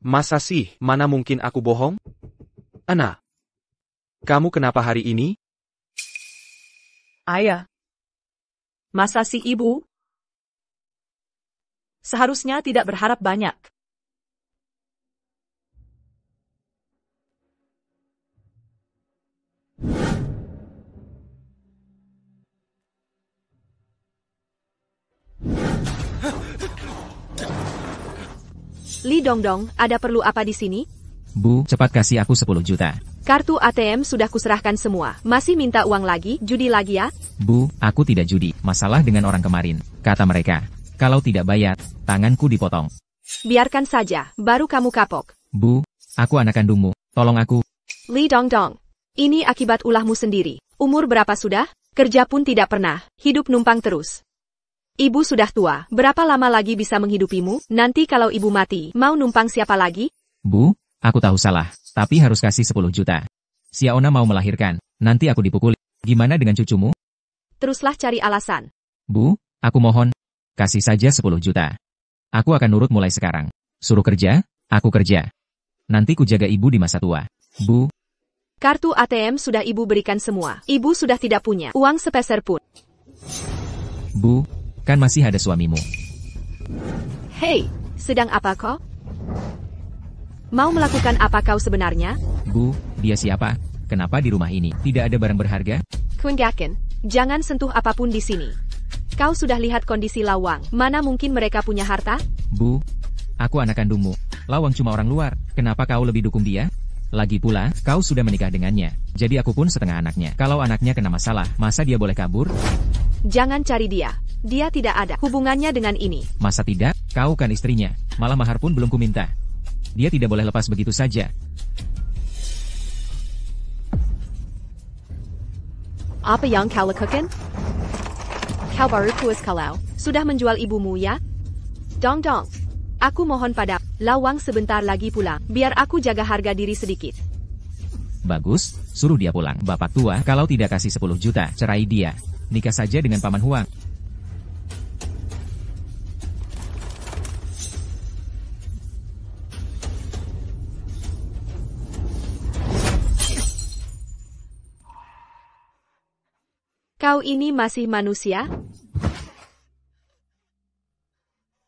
Masa sih, mana mungkin aku bohong? Ana, kamu kenapa hari ini? Ayah. Masa si ibu? Seharusnya tidak berharap banyak. Li Dongdong, ada perlu apa di sini? Bu, cepat kasih aku 10 juta. Kartu ATM sudah kuserahkan semua. Masih minta uang lagi? Judi lagi ya? Bu, aku tidak judi. Masalah dengan orang kemarin. Kata mereka, kalau tidak bayar, tanganku dipotong. Biarkan saja, baru kamu kapok. Bu, aku anak kandungmu. Tolong aku. Li Dongdong, ini akibat ulahmu sendiri. Umur berapa sudah? Kerja pun tidak pernah. Hidup numpang terus. Ibu sudah tua. Berapa lama lagi bisa menghidupimu? Nanti kalau ibu mati, mau numpang siapa lagi? Bu, aku tahu salah. Tapi harus kasih 10 juta. Xiaona mau melahirkan. Nanti aku dipukul. Gimana dengan cucumu? Teruslah cari alasan. Bu, aku mohon. Kasih saja 10 juta. Aku akan nurut mulai sekarang. Suruh kerja, aku kerja. Nanti ku jaga ibu di masa tua. Bu. Kartu ATM sudah ibu berikan semua. Ibu sudah tidak punya uang sepeser pun. Bu, kan masih ada suamimu. Hei, sedang apa kau? Mau melakukan apa kau sebenarnya? Bu, dia siapa? Kenapa di rumah ini tidak ada barang berharga? Kuinggaken, jangan sentuh apapun di sini. Kau sudah lihat kondisi Lawang. Mana mungkin mereka punya harta? Bu, aku anak kandungmu. Lawang cuma orang luar. Kenapa kau lebih dukung dia? Lagi pula, kau sudah menikah dengannya. Jadi aku pun setengah anaknya. Kalau anaknya kena masalah, masa dia boleh kabur? Jangan cari dia. Dia tidak ada hubungannya dengan ini. Masa tidak? Kau kan istrinya. Malah mahar pun belum kuminta. Dia tidak boleh lepas begitu saja. Apa yang kau lakukan? Kau baru puas kalau sudah menjual ibumu ya? Dong. Aku mohon pada Lawang sebentar lagi pulang. Biar aku jaga harga diri sedikit. Bagus, suruh dia pulang. Bapak tua, kalau tidak kasih 10 juta, cerai dia. nikah saja dengan Paman Huang. Kau ini masih manusia?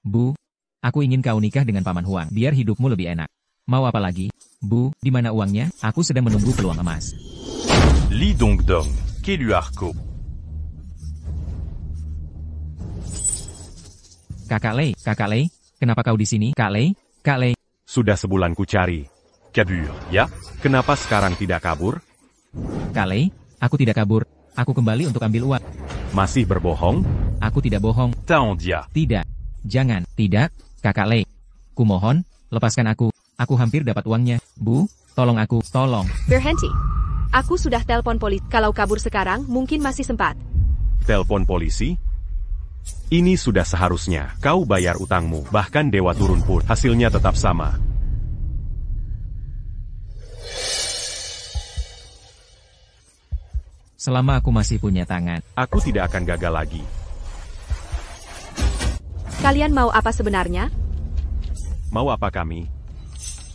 Bu, aku ingin kau nikah dengan Paman Huang, biar hidupmu lebih enak. Mau apa lagi? Bu, di mana uangnya? Aku sedang menunggu peluang emas. Li Dongdong, Kelu Arko. Kakak Lei, kenapa kau di sini? Kak Lei. Sudah sebulan ku cari. Kabur, ya? Kenapa sekarang tidak kabur? Kak Lei, aku tidak kabur. Aku kembali untuk ambil uang. Masih berbohong? Aku tidak bohong. Taondia. Tidak. Jangan. Tidak, Kakak Lei. Kumohon, lepaskan aku. Aku hampir dapat uangnya. Bu, tolong aku. Tolong. Berhenti. Aku sudah telepon polisi. Kalau kabur sekarang, mungkin masih sempat. Telepon polisi? Ini sudah seharusnya. Kau bayar utangmu. Bahkan dewa turun pun. Hasilnya tetap sama. Selama aku masih punya tangan. Aku tidak akan gagal lagi. Kalian mau apa sebenarnya? Mau apa kami?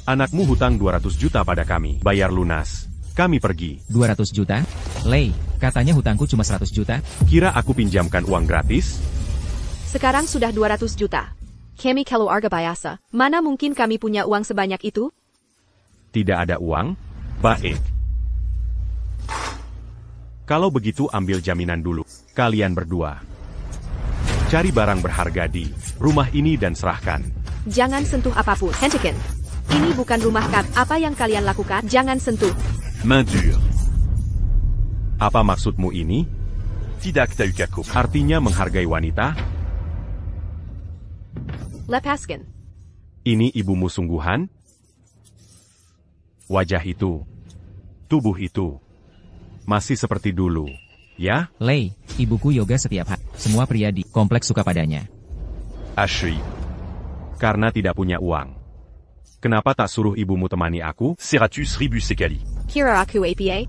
Anakmu hutang 200 juta pada kami. Bayar lunas. Kami pergi. 200 juta? Lei, katanya hutangku cuma 100 juta. Kira aku pinjamkan uang gratis? Sekarang sudah 200 juta. Kami keluarga biasa. Mana mungkin kami punya uang sebanyak itu? Tidak ada uang? Baik. Kalau begitu ambil jaminan dulu. Kalian berdua. Cari barang berharga di rumah ini dan serahkan. Jangan sentuh apapun. Hentikan. Ini bukan rumah kami. Apa yang kalian lakukan? Jangan sentuh. Main dure. Apa maksudmu ini? Tidak Taukako. Artinya menghargai wanita? Lepaskan. Ini ibumu sungguhan? Wajah itu. Tubuh itu. Masih seperti dulu, ya? Lei, ibuku yoga setiap hari. Semua pria di kompleks suka padanya. Ashui. Karena tidak punya uang. Kenapa tak suruh ibumu temani aku? Seratus ribu sekali. Kira aku APA?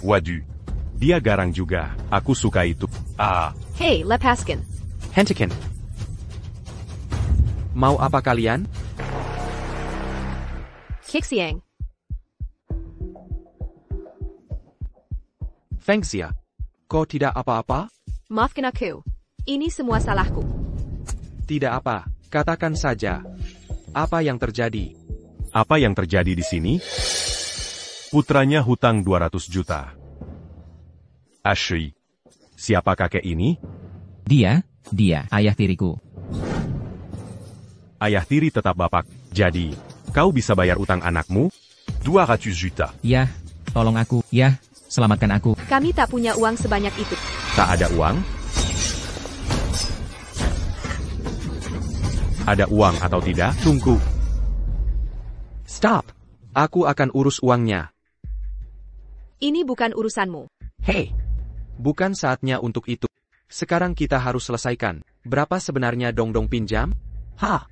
Wadu. Dia garang juga. Aku suka itu. Ah. Hey, lepaskan. Hentikan. Mau apa kalian? Kixiang. Fengxia, kau tidak apa-apa? Maafkan aku. Ini semua salahku. Tidak apa, katakan saja. Apa yang terjadi? Apa yang terjadi di sini? Putranya hutang 200 juta. Ashui. Siapa kakek ini? Dia, ayah tiriku. Ayah tiri tetap bapak. Jadi, kau bisa bayar utang anakmu? 200 juta. Yah, tolong aku. Yah, selamatkan aku. Kami tak punya uang sebanyak itu. Tak ada uang? Ada uang atau tidak? Tunggu. Stop. Aku akan urus uangnya. Ini bukan urusanmu. Hei. Bukan saatnya untuk itu. Sekarang kita harus selesaikan. Berapa sebenarnya Dongdong pinjam? Ha.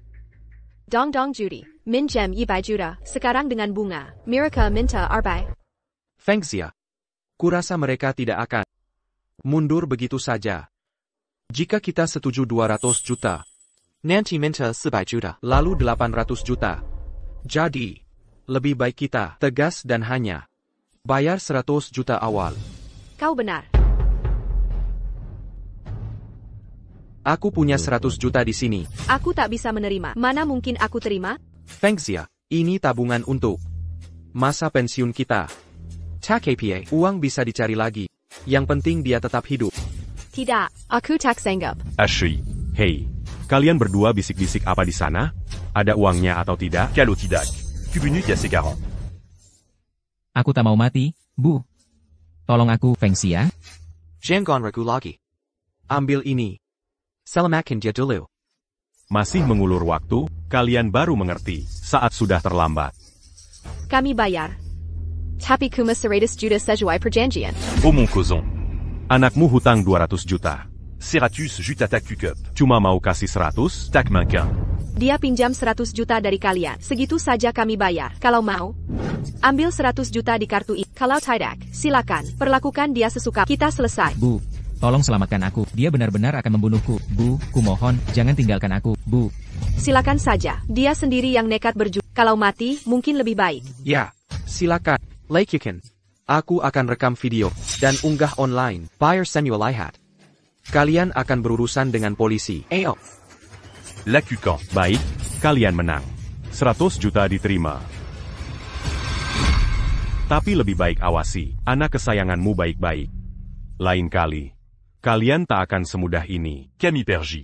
Dongdong Judy. Minjem 100 juta. Sekarang dengan bunga. Miraka minta arbai. Fengxia. Kurasa mereka tidak akan mundur begitu saja. Jika kita setuju 200 juta, nanti minta 400 juta, lalu 800 juta. Jadi, lebih baik kita tegas dan hanya bayar 100 juta awal. Kau benar. Aku punya 100 juta di sini. Aku tak bisa menerima. Mana mungkin aku terima? Fengxia, ini tabungan untuk masa pensiun kita. Tak KPA, uang bisa dicari lagi. Yang penting dia tetap hidup. Tidak, aku tak sanggup. Ashui. Hei, kalian berdua bisik-bisik apa di sana? Ada uangnya atau tidak? Kalau tidak, kubunut ya sekarang. Aku tak mau mati, Bu. Tolong aku, Fengxia. Jangan ragu lagi. Ambil ini. Selamatkan dia dulu. Masih mengulur waktu, kalian baru mengerti saat sudah terlambat. Kami bayar. Tapi kuma 100 juta sesuai perjanjian. Omong kosong. Anakmu hutang 200 juta. 100 juta tak cukup. Cuma mau kasih 100? Tak makan. Dia pinjam 100 juta dari kalian. Segitu saja kami bayar. Kalau mau, ambil 100 juta di kartu ini. Kalau tidak, silakan. Perlakukan dia sesuka. Kita selesai. Bu, Tolong selamatkan aku. Dia benar-benar akan membunuhku. Bu, kumohon, jangan tinggalkan aku, Bu. Silakan saja. Dia sendiri yang nekat berjuang. Kalau mati, mungkin lebih baik. Ya, silakan. Laikikin. Aku akan rekam video dan unggah online. Buyer Samuel lihat. Kalian akan berurusan dengan polisi. Ayo. Lakukan. Baik, kalian menang. 100 juta diterima. Tapi lebih baik awasi, anak kesayanganmu baik-baik. Lain kali, kalian tak akan semudah ini. Camille Pergy.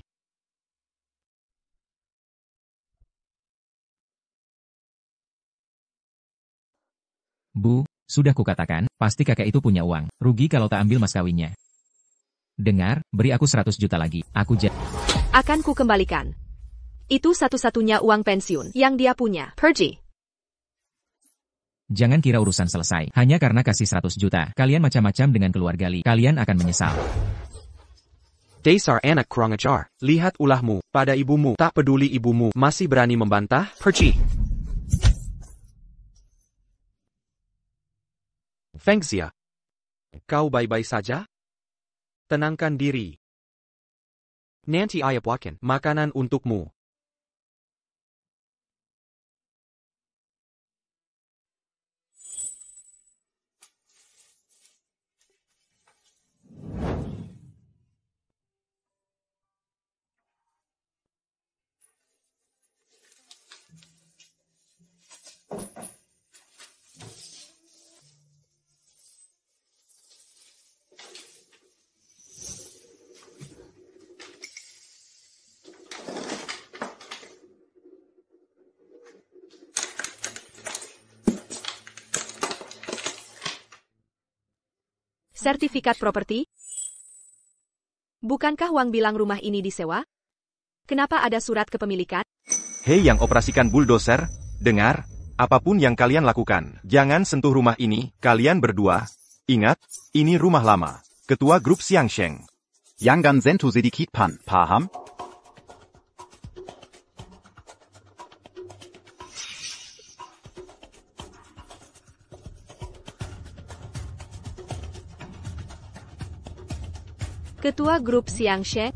Bu, sudah kukatakan, pasti kakek itu punya uang. Rugi kalau tak ambil mas kawinnya. Dengar, beri aku 100 juta lagi. Aku akan ku kembalikan. Itu satu-satunya uang pensiun yang dia punya. Pergi. Jangan kira urusan selesai. Hanya karena kasih 100 juta. Kalian macam-macam dengan keluarga Li. Kalian akan menyesal. Dasar anak kurang ajar. Lihat ulahmu pada ibumu. Tak peduli ibumu masih berani membantah. Pergi. Fengxia. Kau baik-baik saja? Tenangkan diri. Nanti ayah buatkan makanan untukmu. Sertifikat properti? Bukankah Wang bilang rumah ini disewa? Kenapa ada surat kepemilikan? Hei yang operasikan bulldozer, dengar, apapun yang kalian lakukan, jangan sentuh rumah ini, kalian berdua. Ingat, ini rumah lama. Ketua grup Xiangsheng. Yangan Sentu sedikit pan, paham? Ketua grup Xiangsheng.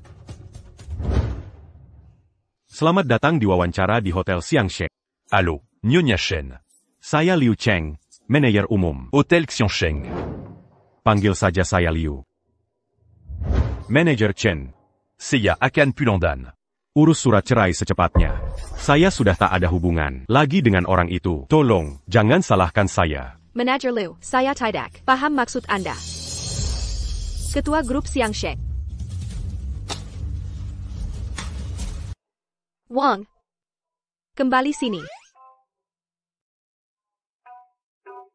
Selamat datang di wawancara di Hotel Xiangsheng. Halo, Nyonya Shen. Saya Liu Cheng, manajer umum. Hotel Xiangsheng. Panggil saja saya Liu. Manajer Chen. Saya akan Pulandan. Urus surat cerai secepatnya. Saya sudah tak ada hubungan lagi dengan orang itu. Tolong, jangan salahkan saya. Manajer Liu, saya tidak paham maksud Anda. Ketua grup Xiangsheng. Wang. Kembali sini.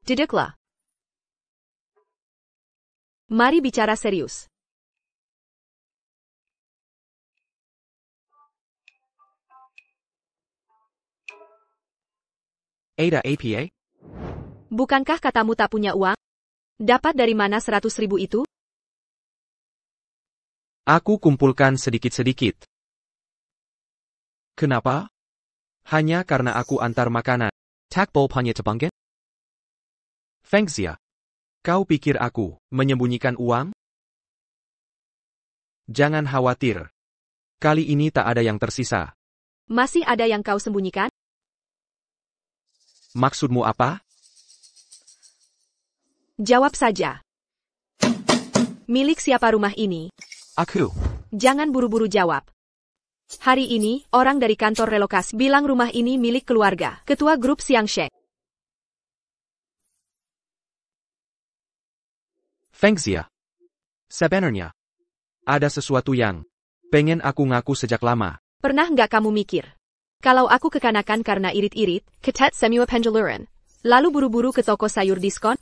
Duduklah. Mari bicara serius. Ada APA? Bukankah katamu tak punya uang? Dapat dari mana 100.000 itu? Aku kumpulkan sedikit-sedikit. Kenapa? Hanya karena aku antar makanan. Takbol hanya tebangget? Fengxia. Kau pikir aku menyembunyikan uang? Jangan khawatir. Kali ini tak ada yang tersisa. Masih ada yang kau sembunyikan? Maksudmu apa? Jawab saja. Milik siapa rumah ini? Aku. Jangan buru-buru jawab. Hari ini, orang dari kantor relokasi bilang rumah ini milik keluarga. Ketua grup Xiangsheng. Fengxia. Sebenarnya, ada sesuatu yang pengen aku ngaku sejak lama. Pernah nggak kamu mikir? Kalau aku kekanakan karena irit-irit, ketat semua penjeluran, lalu buru-buru ke toko sayur diskon,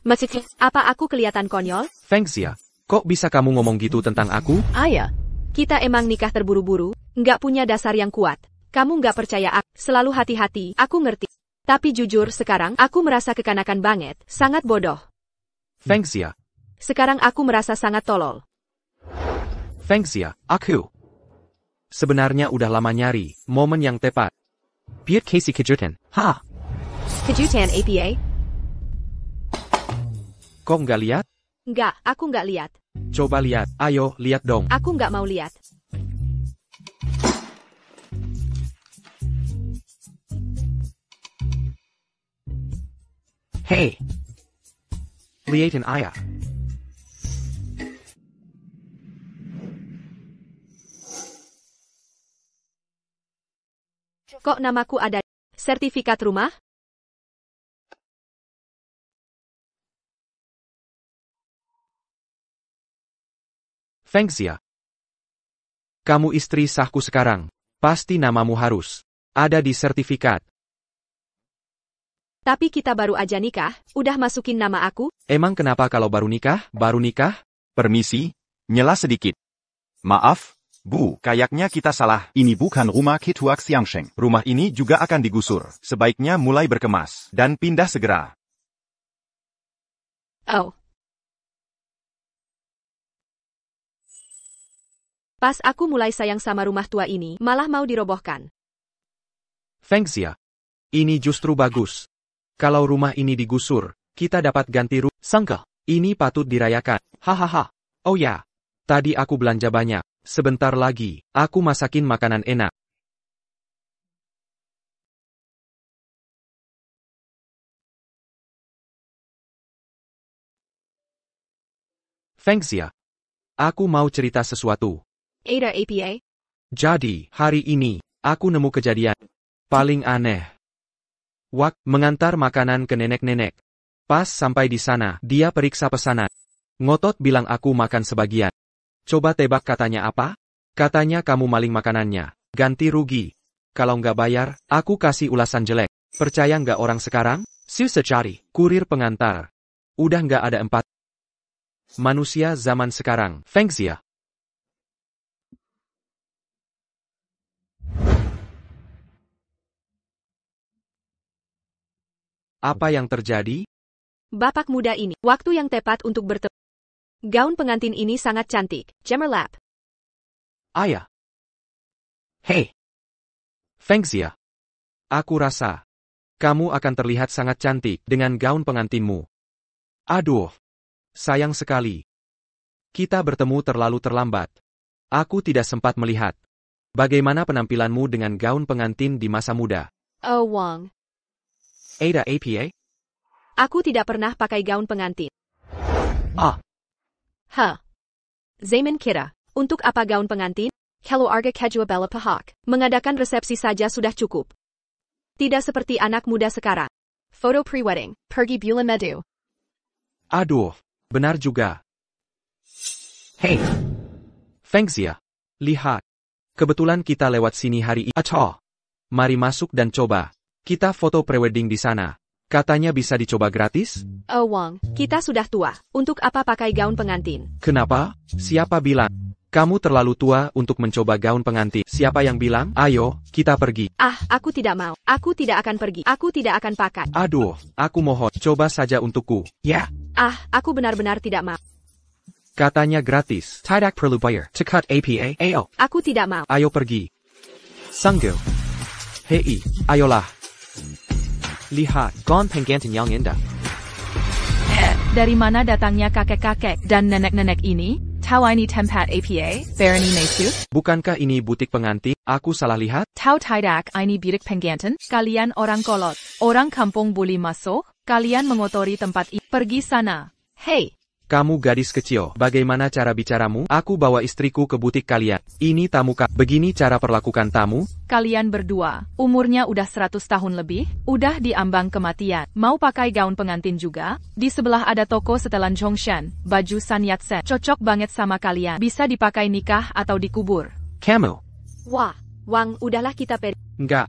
apa aku kelihatan konyol? Fengxia. Kok bisa kamu ngomong gitu tentang aku? Ayah, kita emang nikah terburu-buru, nggak punya dasar yang kuat. Kamu nggak percaya aku, selalu hati-hati, aku ngerti. Tapi jujur sekarang, aku merasa kekanakan banget, sangat bodoh. Fengxia. Sekarang aku merasa sangat tolol. Fengxia, aku. Sebenarnya udah lama nyari, momen yang tepat. Biar Casey kejutan. Ha? Kejutan APA? Kok nggak lihat? Nggak, aku nggak lihat. Coba lihat, ayo, lihat dong. Aku nggak mau lihat. Hey! Liatin ayah. Kok namaku ada sertifikat rumah? Fengxia. Kamu istri sahku sekarang. Pasti namamu harus ada di sertifikat. Tapi kita baru aja nikah, udah masukin nama aku? Emang kenapa kalau baru nikah? Baru nikah? Permisi, nyela sedikit. Maaf, Bu, kayaknya kita salah. Ini bukan rumah ketua Xiangsheng. Rumah ini juga akan digusur. Sebaiknya mulai berkemas dan pindah segera. Oh. Pas aku mulai sayang sama rumah tua ini, malah mau dirobohkan. Fengxia. Ini justru bagus. Kalau rumah ini digusur, kita dapat ganti rumah. Sangka, ini patut dirayakan. Hahaha. Oh ya, tadi aku belanja banyak. Sebentar lagi, aku masakin makanan enak. Fengxia. Aku mau cerita sesuatu. Ada APA? Jadi, hari ini, aku nemu kejadian paling aneh. Mengantar makanan ke nenek-nenek. Pas sampai di sana, dia periksa pesanan. Ngotot bilang aku makan sebagian. Coba tebak katanya apa? Katanya kamu maling makanannya. Ganti rugi. Kalau nggak bayar, aku kasih ulasan jelek. Percaya nggak orang sekarang? Susah cari. Kurir pengantar. Udah nggak ada 4. Manusia zaman sekarang. Fengxia. Apa yang terjadi? Bapak muda ini, waktu yang tepat untuk bertemu. Gaun pengantin ini sangat cantik. Gemerlap. Ayah. Hei. Fengxia. Aku rasa kamu akan terlihat sangat cantik dengan gaun pengantinmu. Aduh. Sayang sekali. Kita bertemu terlalu terlambat. Aku tidak sempat melihat. Bagaimana penampilanmu dengan gaun pengantin di masa muda? Oh Wang. Ada APA? Aku tidak pernah pakai gaun pengantin. Ah. Zaman kira, untuk apa gaun pengantin? Kalau arga kejua bela pahak, mengadakan resepsi saja sudah cukup. Tidak seperti anak muda sekarang. Foto pre-wedding, pergi bulan madu. Aduh, benar juga. Hei. Fengxia. Lihat. Kebetulan kita lewat sini hari ini. Mari masuk dan coba. Kita foto prewedding di sana. Katanya bisa dicoba gratis? Oh Wang, kita sudah tua. Untuk apa pakai gaun pengantin? Kenapa? Siapa bilang? Kamu terlalu tua untuk mencoba gaun pengantin. Siapa yang bilang? Ayo, kita pergi. Aku tidak mau. Aku tidak akan pergi. Aku tidak akan pakai. Aduh, aku mohon. Coba saja untukku. Ya. Aku benar-benar tidak mau. Katanya gratis. Tidak perlu bayar. To cut APA. Ayo. Aku tidak mau. Ayo pergi. Sanggo. Hei, ayolah. Lihat, gaun pengantin yang indah. Dari mana datangnya kakek-kakek dan nenek-nenek ini? Tahu ini tempat APA? Berani masuk? Bukankah ini butik pengantin? Aku salah lihat? Tahu tidak ini butik pengantin? Kalian orang kolot. Orang kampung boleh masuk? Kalian mengotori tempat ini. Pergi sana. Hei. Kamu gadis kecil, bagaimana cara bicaramu? Aku bawa istriku ke butik kalian. Ini tamu begini cara perlakukan tamu? Kalian berdua, umurnya udah 100 tahun lebih, udah diambang kematian. Mau pakai gaun pengantin juga? Di sebelah ada toko setelan Zhongshan, baju Sun Yat-sen. Cocok banget sama kalian. Bisa dipakai nikah atau dikubur. Kamu. Wah, Wang, udahlah kita pergi. Enggak.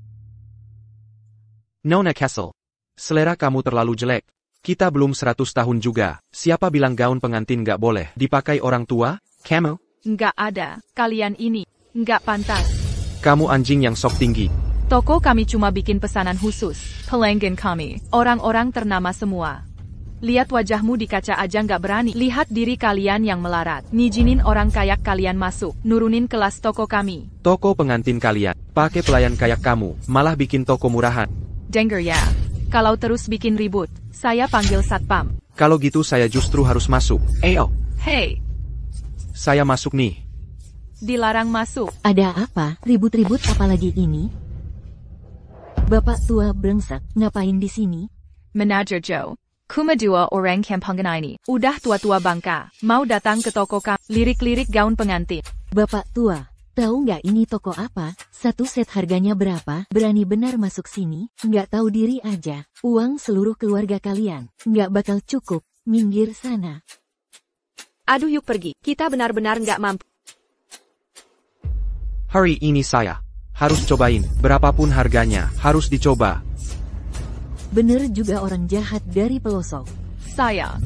Nona Kessel. Selera kamu terlalu jelek. Kita belum 100 tahun juga. Siapa bilang gaun pengantin nggak boleh dipakai orang tua? Kamu? Nggak ada. Kalian ini nggak pantas. Kamu anjing yang sok tinggi. Toko kami cuma bikin pesanan khusus. Pelanggan kami, orang-orang ternama semua. Lihat wajahmu di kaca aja nggak berani. Lihat diri kalian yang melarat. Ngizinin orang kayak kalian masuk. Nurunin kelas toko kami. Toko pengantin kalian. Pakai pelayan kayak kamu. Malah bikin toko murahan. Denger ya. Kalau terus bikin ribut, saya panggil satpam. Kalau gitu saya justru harus masuk. Ayo. Hey. saya masuk nih. Dilarang masuk. Ada apa? Ribut-ribut apa lagi ini? Bapak tua brengsek, ngapain di sini? Manager Joe. Kuma dua orang kampungan ini. Udah tua-tua bangka. Mau datang ke toko kami. Lirik-lirik gaun pengantin. Bapak tua, tahu nggak ini toko apa? Satu set harganya berapa? Berani benar masuk sini? Nggak tahu diri aja. Uang seluruh keluarga kalian. Nggak bakal cukup. Minggir sana. Aduh yuk pergi. Kita benar-benar nggak mampu. Hari ini saya harus cobain. Berapapun harganya, harus dicoba. Bener juga orang jahat dari pelosok. Saya.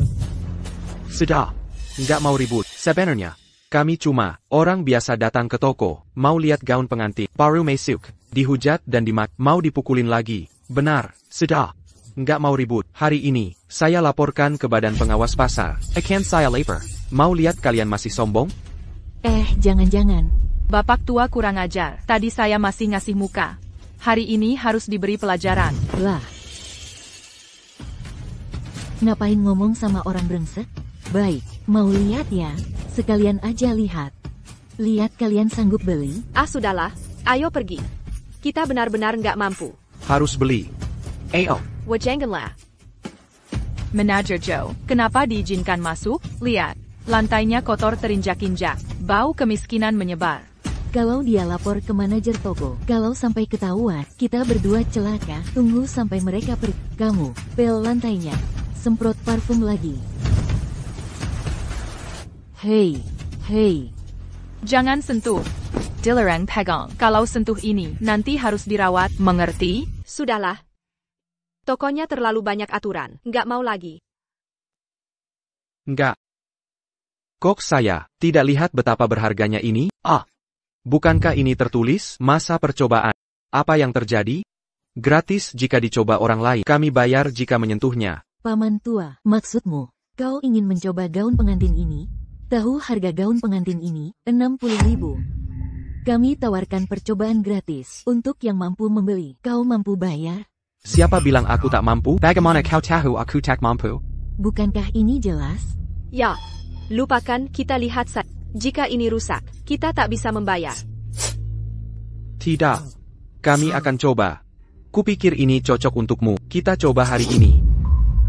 Sudah. Nggak mau ribut. Sebenarnya, kami cuma orang biasa datang ke toko. Mau lihat gaun pengantin. Baru masuk. Dihujat dan mau dipukulin lagi. Benar. Sudah. Nggak mau ribut. Hari ini, saya laporkan ke Badan Pengawas Pasar. Akan saya lapor. Mau lihat kalian masih sombong? Jangan-jangan. Bapak tua kurang ajar. Tadi saya masih ngasih muka. Hari ini harus diberi pelajaran. Lah. Ngapain ngomong sama orang brengsek? Baik, mau lihat ya? Sekalian aja lihat. Lihat kalian sanggup beli? Ah sudahlah, ayo pergi. Kita benar-benar nggak mampu. Harus beli. Ayo. Wajanganlah. Manager Joe, kenapa diizinkan masuk? Lihat, lantainya kotor terinjak-injak. Bau kemiskinan menyebar. Kalau dia lapor ke manajer toko, kalau sampai ketahuan, kita berdua celaka. Tunggu sampai mereka pergi. Kamu, pel lantainya. Semprot parfum lagi. Hei. Jangan sentuh. Dilarang pegang. Kalau sentuh ini, nanti harus dirawat, mengerti? Sudahlah. Tokonya terlalu banyak aturan, nggak mau lagi. Nggak. Kok saya tidak lihat betapa berharganya ini? Bukankah ini tertulis masa percobaan? Apa yang terjadi? Gratis jika dicoba orang lain. Kami bayar jika menyentuhnya. Paman tua, maksudmu, kau ingin mencoba gaun pengantin ini? Tahu harga gaun pengantin ini? 60.000. Kami tawarkan percobaan gratis untuk yang mampu membeli. Kau mampu bayar? Siapa bilang aku tak mampu? Bagaimana kau tahu aku tak mampu? Bukankah ini jelas? Ya, lupakan, kita lihat saja. Jika ini rusak, kita tak bisa membayar. Tidak. Kami akan coba. Kupikir ini cocok untukmu. Kita coba hari ini.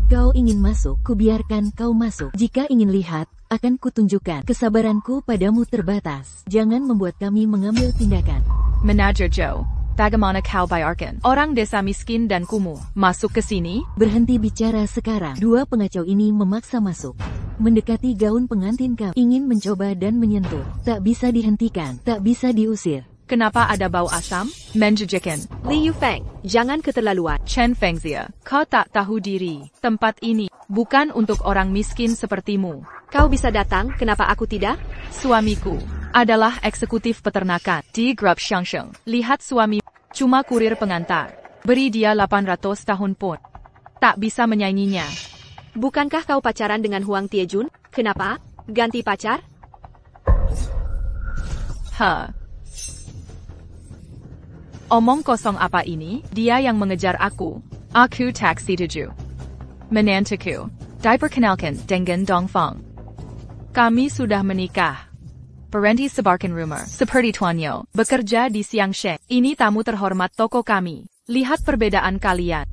Kau ingin masuk, kubiarkan kau masuk. Jika ingin lihat, akan kutunjukkan. Kesabaranku padamu terbatas. Jangan membuat kami mengambil tindakan. Manager Joe, bagaimana kau bayarkan? Orang desa miskin dan kumuh, masuk ke sini? Berhenti bicara sekarang. Dua pengacau ini memaksa masuk. Mendekati gaun pengantin kami. Ingin mencoba dan menyentuh. Tak bisa dihentikan, tak bisa diusir. Kenapa ada bau asam? Menjijikan. Li Yufeng, jangan keterlaluan. Chen Fengxia, kau tak tahu diri. Tempat ini bukan untuk orang miskin sepertimu. Kau bisa datang, kenapa aku tidak? Suamiku adalah eksekutif peternakan di Grup Xiangsheng. Lihat suami, cuma kurir pengantar. Beri dia 800 tahun pun tak bisa menyainginya. Bukankah kau pacaran dengan Huang Tiejun? Kenapa? Ganti pacar? Omong kosong apa ini? Dia yang mengejar aku. Aku taksi tuju. Menantuku diperkenalkan dengan Dongfang. Kami sudah menikah. Berhenti sebarkan rumor. Seperti Tuanyo, bekerja di Xiangsheng. Ini tamu terhormat toko kami. Lihat perbedaan kalian.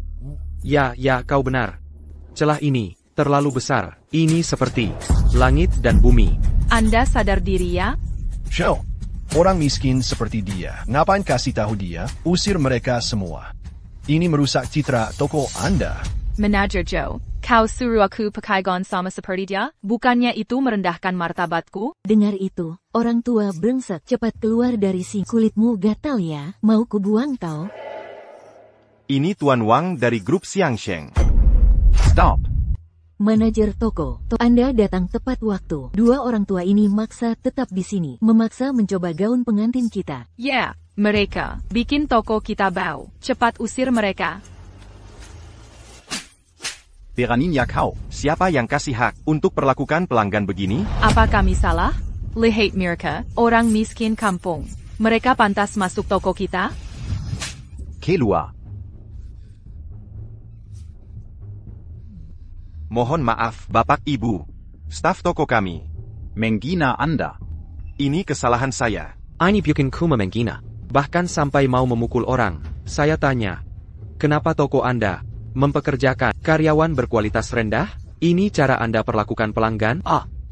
Ya, kau benar. Celah ini terlalu besar. Ini seperti langit dan bumi. Anda sadar diri ya? Show. Orang miskin seperti dia. Ngapain kasih tahu dia? Usir mereka semua. Ini merusak citra toko Anda. Manager Joe, kau suruh aku pakai gaun sama seperti dia? Bukannya itu merendahkan martabatku? Dengar itu, orang tua brengsek. Cepat keluar dari sini. Kulitmu gatal ya. Mau kubuang kau? Ini Tuan Wang dari Grup Xiangsheng. Stop. Manajer toko, Anda datang tepat waktu. Dua orang tua ini maksa tetap di sini, memaksa mencoba gaun pengantin kita. Ya, mereka bikin toko kita bau. Cepat usir mereka. Beraninya kau. Siapa yang kasih hak untuk perlakukan pelanggan begini? Apa kami salah? Lihat mereka, orang miskin kampung. Mereka pantas masuk toko kita? Keluar. Mohon maaf, Bapak Ibu. Staf toko kami Menggina Anda. Ini kesalahan saya. Ini bukan kuma menggina. Bahkan sampai mau memukul orang. Saya tanya, kenapa toko Anda mempekerjakan karyawan berkualitas rendah? Ini cara Anda perlakukan pelanggan?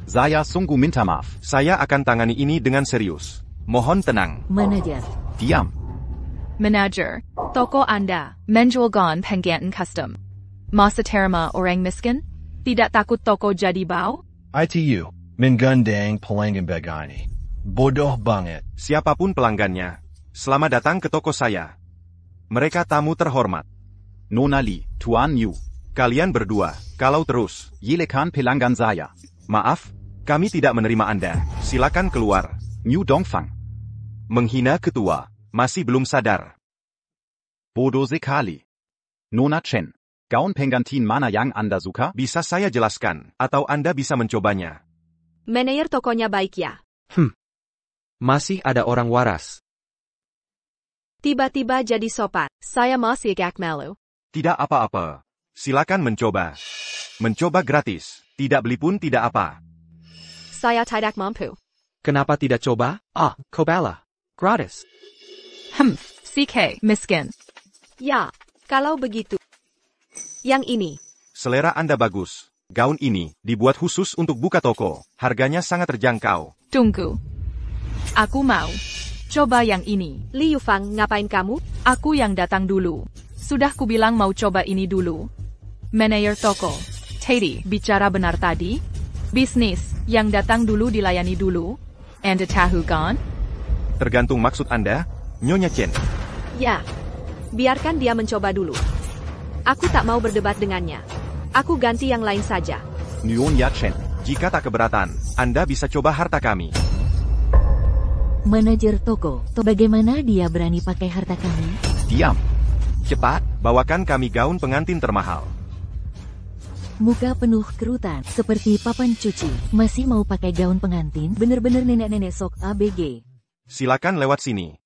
Saya sungguh minta maaf. Saya akan tangani ini dengan serius. Mohon tenang. Manajer. Diam. Manager, toko Anda menjual gaun penggantian custom. Masa terima orang miskin? Tidak takut toko jadi bau? ITU, menggandeng pelanggan begini. Bodoh banget. Siapapun pelanggannya, selamat datang ke toko saya. Mereka tamu terhormat. Nona Li, Tuan Yu. Kalian berdua, kalau terus. Yilekan pelanggan saya. Maaf, kami tidak menerima Anda. Silakan keluar. New Dongfang. Menghina ketua. Masih belum sadar. Bodoh sekali. Nona Chen. Gaun penggantin mana yang Anda suka? Bisa saya jelaskan, atau Anda bisa mencobanya. Manajer tokonya baik ya. Masih ada orang waras. Tiba-tiba jadi sopan. Saya masih agak malu. Tidak apa-apa. Silakan mencoba. Mencoba gratis. Tidak beli pun tidak apa. Saya tidak mampu. Kenapa tidak coba? Kobala. Gratis. CK, miskin. Ya, kalau begitu. Yang ini. Selera Anda bagus. Gaun ini dibuat khusus untuk buka toko. Harganya sangat terjangkau. Tunggu. Aku mau. Coba yang ini. Li Yufang, ngapain kamu? Aku yang datang dulu. Sudah kubilang mau coba ini dulu. Manajer toko. Teddy, bicara benar tadi? Bisnis, yang datang dulu dilayani dulu. Anda tahu kan? Tergantung maksud Anda, Nyonya Chen. Ya. Biarkan dia mencoba dulu. Aku tak mau berdebat dengannya. Aku ganti yang lain saja. Nyonya Chen. Jika tak keberatan, Anda bisa coba harta kami. Manajer toko, bagaimana dia berani pakai harta kami? Diam. Cepat, bawakan kami gaun pengantin termahal. Muka penuh kerutan, seperti papan cuci. Masih mau pakai gaun pengantin? Bener-bener nenek-nenek sok ABG. Silakan lewat sini.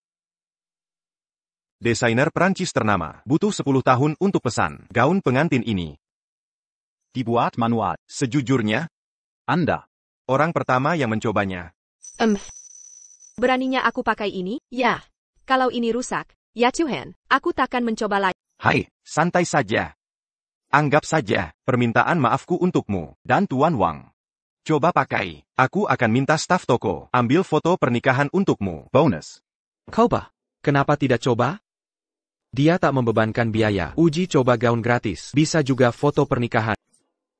Desainer Perancis ternama, butuh 10 tahun untuk pesan gaun pengantin ini. Dibuat manual. Sejujurnya, Anda. Orang pertama yang mencobanya. Beraninya aku pakai ini? Ya. Kalau ini rusak, ya Tuhan, aku takkan mencoba lagi. Hai, santai saja. Anggap saja, permintaan maafku untukmu, dan Tuan Wang. Coba pakai, aku akan minta staf toko, ambil foto pernikahan untukmu. Bonus. Coba. Kenapa tidak coba? Dia tak membebankan biaya. Uji coba gaun gratis. Bisa juga foto pernikahan.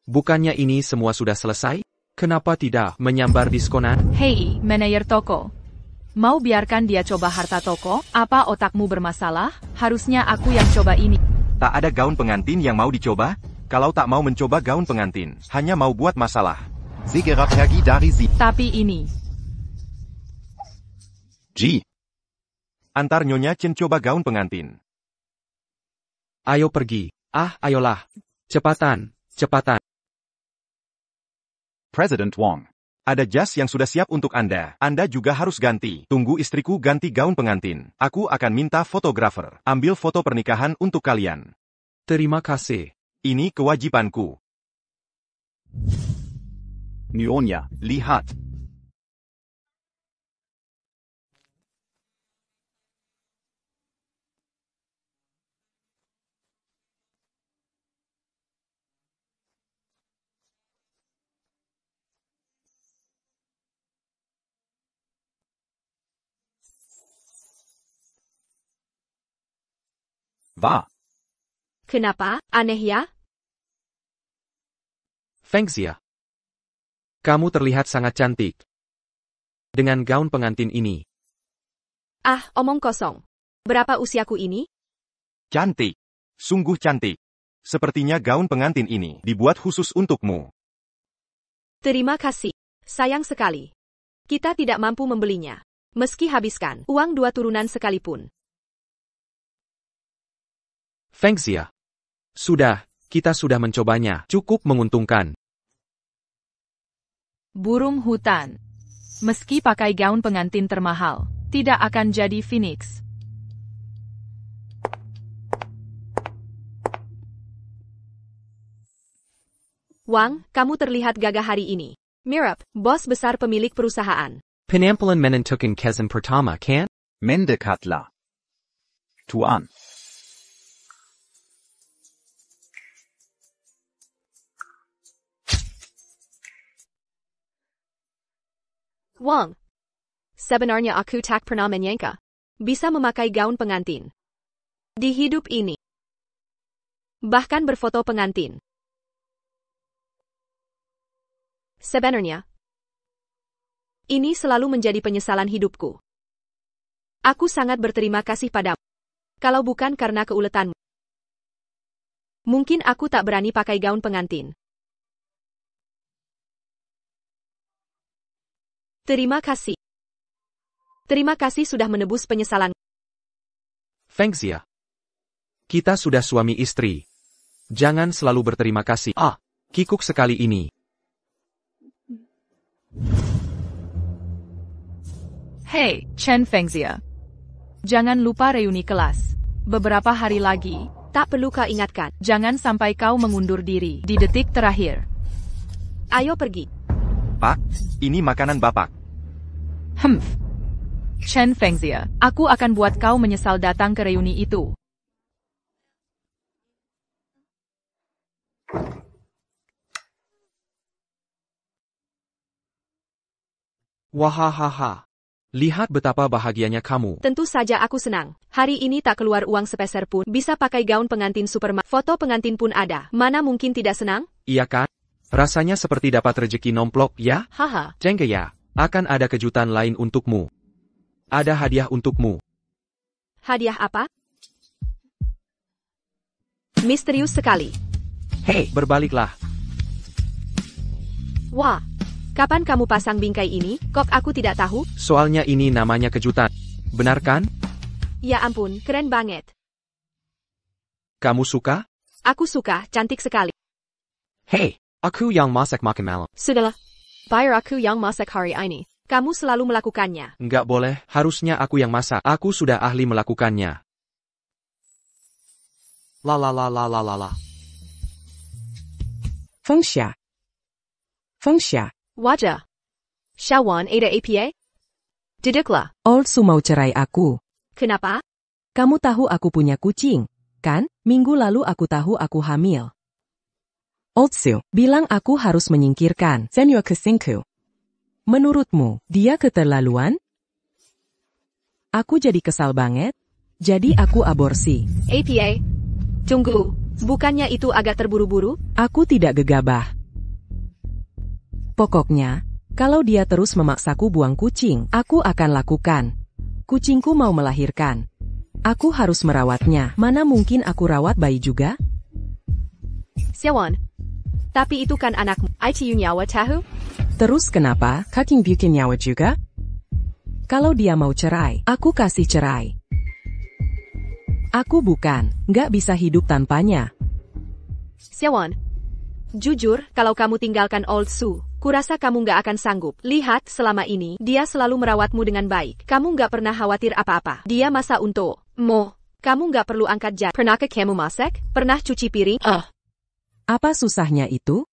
Bukannya ini semua sudah selesai? Kenapa tidak menyambar diskonan? Hei, manajer toko. Mau biarkan dia coba harta toko? Apa otakmu bermasalah? Harusnya aku yang coba ini. Tak ada gaun pengantin yang mau dicoba? Kalau tak mau mencoba gaun pengantin, hanya mau buat masalah. Segera pergi dari sini. Tapi ini. G. Antar Nyonya Chen coba gaun pengantin. Ayo pergi. Ayolah. Cepatan. President Wang. Ada jas yang sudah siap untuk Anda. Anda juga harus ganti. Tunggu istriku ganti gaun pengantin. Aku akan minta fotografer. Ambil foto pernikahan untuk kalian. Terima kasih. Ini kewajibanku. Nyonya, lihat. Va. Kenapa? Aneh ya? Fengxia. Kamu terlihat sangat cantik. Dengan gaun pengantin ini. Omong kosong. Berapa usiaku ini? Cantik. Sungguh cantik. Sepertinya gaun pengantin ini dibuat khusus untukmu. Terima kasih. Sayang sekali. Kita tidak mampu membelinya. Meski habiskan uang 2 turunan sekalipun. Fengxia. Sudah, kita sudah mencobanya. Cukup menguntungkan. Burung hutan. Meski pakai gaun pengantin termahal, tidak akan jadi phoenix. Wang, kamu terlihat gagah hari ini. Mirip, bos besar pemilik perusahaan. Penampilan menentukan kesan pertama, kan? Mendekatlah. Tuan. Wang. Sebenarnya aku tak pernah menyangka bisa memakai gaun pengantin di hidup ini. Bahkan berfoto pengantin. Sebenarnya, ini selalu menjadi penyesalan hidupku. Aku sangat berterima kasih padamu. Kalau bukan karena keuletanmu, mungkin aku tak berani pakai gaun pengantin. Terima kasih. Terima kasih sudah menebus penyesalan. Fengxia. Kita sudah suami istri. Jangan selalu berterima kasih. Kikuk sekali ini. Hey, Chen Fengxia. Jangan lupa reuni kelas. Beberapa hari lagi. Tak perlu kau ingatkan. Jangan sampai kau mengundur diri di detik terakhir. Ayo pergi. Pak, ini makanan Bapak. Chen Fengxia, aku akan buat kau menyesal datang ke reuni itu. Wahahaha. Lihat betapa bahagianya kamu. Tentu saja aku senang. Hari ini tak keluar uang sepeser pun. Bisa pakai gaun pengantin supermarket. Foto pengantin pun ada. Mana mungkin tidak senang? Iya kan? Rasanya seperti dapat rejeki nomplok, ya? Haha. Jengke ya. Akan ada kejutan lain untukmu. Ada hadiah untukmu. Hadiah apa? Misterius sekali. Hei, berbaliklah. Wah. Kapan kamu pasang bingkai ini? Kok aku tidak tahu? Soalnya ini namanya kejutan. Benar kan? Ya ampun, keren banget. Kamu suka? Aku suka, cantik sekali. Hei, aku yang masak makan malam. Sudahlah. Biar aku yang masak hari ini. Kamu selalu melakukannya. Enggak boleh, harusnya aku yang masak. Aku sudah ahli melakukannya. La. Fengxia. Fengxia. Wajah. Shawan ada apa? Duduklah. Old Su mau cerai aku. Kenapa? Kamu tahu aku punya kucing, kan? Minggu lalu aku tahu aku hamil. Old Su bilang aku harus menyingkirkan Senyor Kesingku. Menurutmu, dia keterlaluan? Aku jadi kesal banget. Jadi aku aborsi. APA? Tunggu, bukannya itu agak terburu-buru? Aku tidak gegabah. Pokoknya, kalau dia terus memaksaku buang kucing, aku akan lakukan. Kucingku mau melahirkan. Aku harus merawatnya. Mana mungkin aku rawat bayi juga? Siawan. Tapi itu kan anakmu. ITU nyawa tahu? Terus kenapa, Kaking bikin nyawa juga? Kalau dia mau cerai, aku kasih cerai. Aku nggak bisa hidup tanpanya. Siawan. Jujur, kalau kamu tinggalkan Old Su, kurasa kamu nggak akan sanggup. Lihat, selama ini, dia selalu merawatmu dengan baik. Kamu nggak pernah khawatir apa-apa. Dia masa untuk kamu nggak perlu angkat jari. Pernahkah kamu masak? Pernah cuci piring? Apa susahnya itu?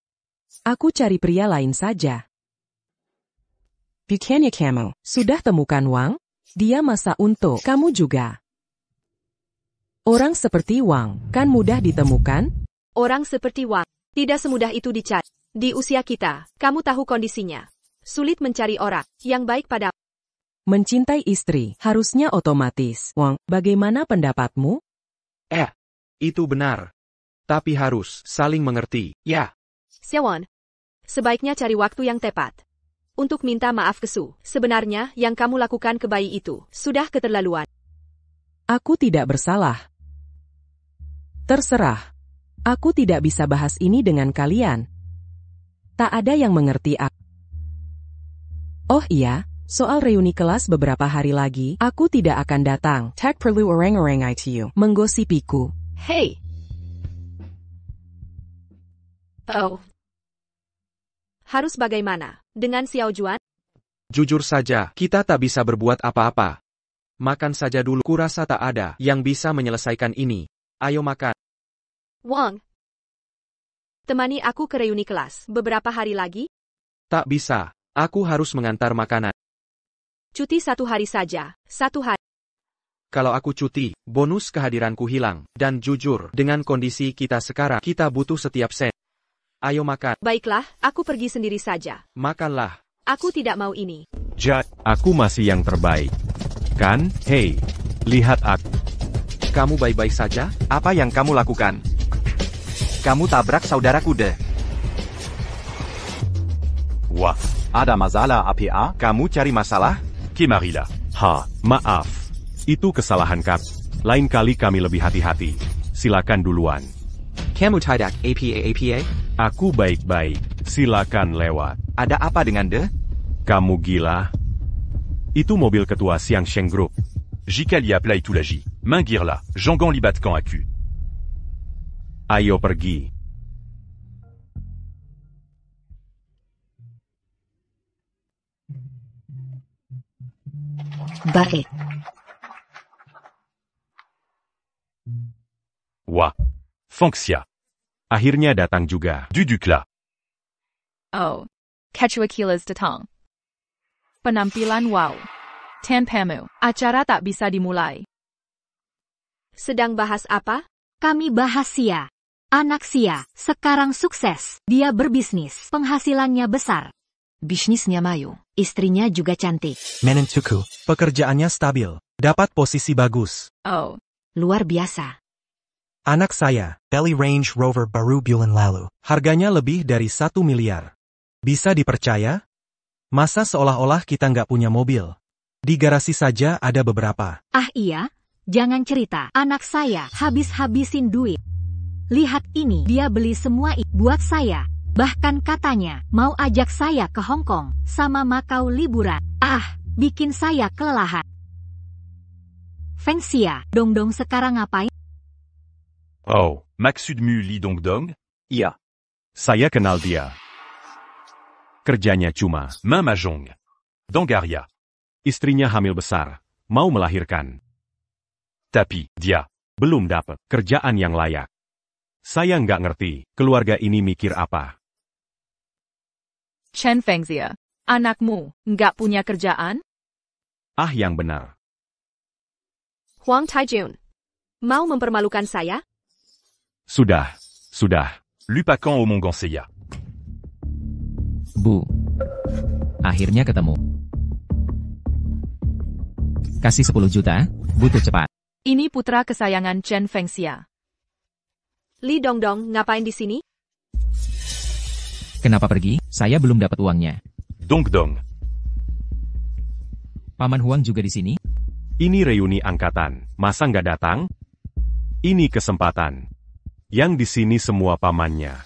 Aku cari pria lain saja. Bukannya kamu sudah temukan Wang? Dia masa untuk kamu juga. Orang seperti Wang kan mudah ditemukan? Orang seperti Wang tidak semudah itu dicari. Di usia kita, kamu tahu kondisinya. Sulit mencari orang yang baik pada. Mencintai istri harusnya otomatis. Wang, bagaimana pendapatmu? Itu benar. Tapi harus saling mengerti, ya. Siawan, sebaiknya cari waktu yang tepat untuk minta maaf ke Su. Sebenarnya, yang kamu lakukan ke bayi itu sudah keterlaluan. Aku tidak bersalah. Terserah. Aku tidak bisa bahas ini dengan kalian. Tak ada yang mengerti aku. Oh iya, soal reuni kelas beberapa hari lagi, aku tidak akan datang. Tak perlu orang-orang ITU menggosipiku. Hey. Harus bagaimana dengan Xiao Juan? Jujur saja, kita tak bisa berbuat apa-apa. Makan saja dulu. Kurasa tak ada yang bisa menyelesaikan ini. Ayo makan. Wang, temani aku ke reuni kelas beberapa hari lagi. Tak bisa, aku harus mengantar makanan. Cuti 1 hari saja, 1 hari. Kalau aku cuti, bonus kehadiranku hilang. Dan jujur, dengan kondisi kita sekarang, kita butuh setiap sen. Ayo makan. Baiklah, aku pergi sendiri saja. Makanlah. Aku tidak mau ini. Jack, aku masih yang terbaik. Kan? Hei, lihat aku. Kamu baik-baik saja? Apa yang kamu lakukan? Kamu tabrak saudaraku deh. Wah, ada masalah APA? Kamu cari masalah? Kimarila. Ha, maaf. Itu kesalahan kami. Lain kali kami lebih hati-hati. Silakan duluan. Kamu tidak APA? Aku baik-baik. Silakan lewat. Ada apa dengan deh? Kamu gila? Itu mobil ketua Xiangsheng Group. Jikalia Play Toulaji. Mingirla, Jangan Libatkan Aku. Ayo pergi. Baik. Wah. Fengxia. Akhirnya datang juga. Dudukla. Oh. Kecuakilas datang. Penampilan wow. Tanpamu, acara tak bisa dimulai. Sedang bahas apa? Kami bahas Xia. Anak Xia, sekarang sukses. Dia berbisnis, penghasilannya besar. Bisnisnya maju. Istrinya juga cantik. Menentuku, pekerjaannya stabil. Dapat posisi bagus. Oh. Luar biasa. Anak saya, Belly Range Rover baru bulan lalu. Harganya lebih dari 1 miliar. Bisa dipercaya? Masa seolah-olah kita nggak punya mobil? Di garasi saja ada beberapa. Ah iya? Jangan cerita. Anak saya habis-habisin duit. Lihat ini, dia beli semua buat saya. Bahkan katanya, mau ajak saya ke Hong Kong, sama Macau liburan. Ah, bikin saya kelelahan. Fengxia, Dongdong sekarang ngapain? Oh, Maksud Mu Li Dongdong? Iya. Saya kenal dia. Kerjanya cuma Ma Mahjong. Dongaria. istrinya hamil besar, mau melahirkan. Tapi, dia belum dapat kerjaan yang layak. Saya nggak ngerti, keluarga ini mikir apa. Chen Fengxia, anakmu nggak punya kerjaan? Ah yang benar. Huang Taijun, mau mempermalukan saya? Sudah. Lupakan Omong Ganseya. Bu. Akhirnya ketemu. Kasih 10 juta, butuh cepat. Ini putra kesayangan Chen Fengxia. Li Dongdong ngapain di sini? Kenapa pergi? Saya belum dapat uangnya. Dongdong. Paman Huang juga di sini? Ini reuni angkatan, masa nggak datang? Ini kesempatan. Yang di sini semua pamannya.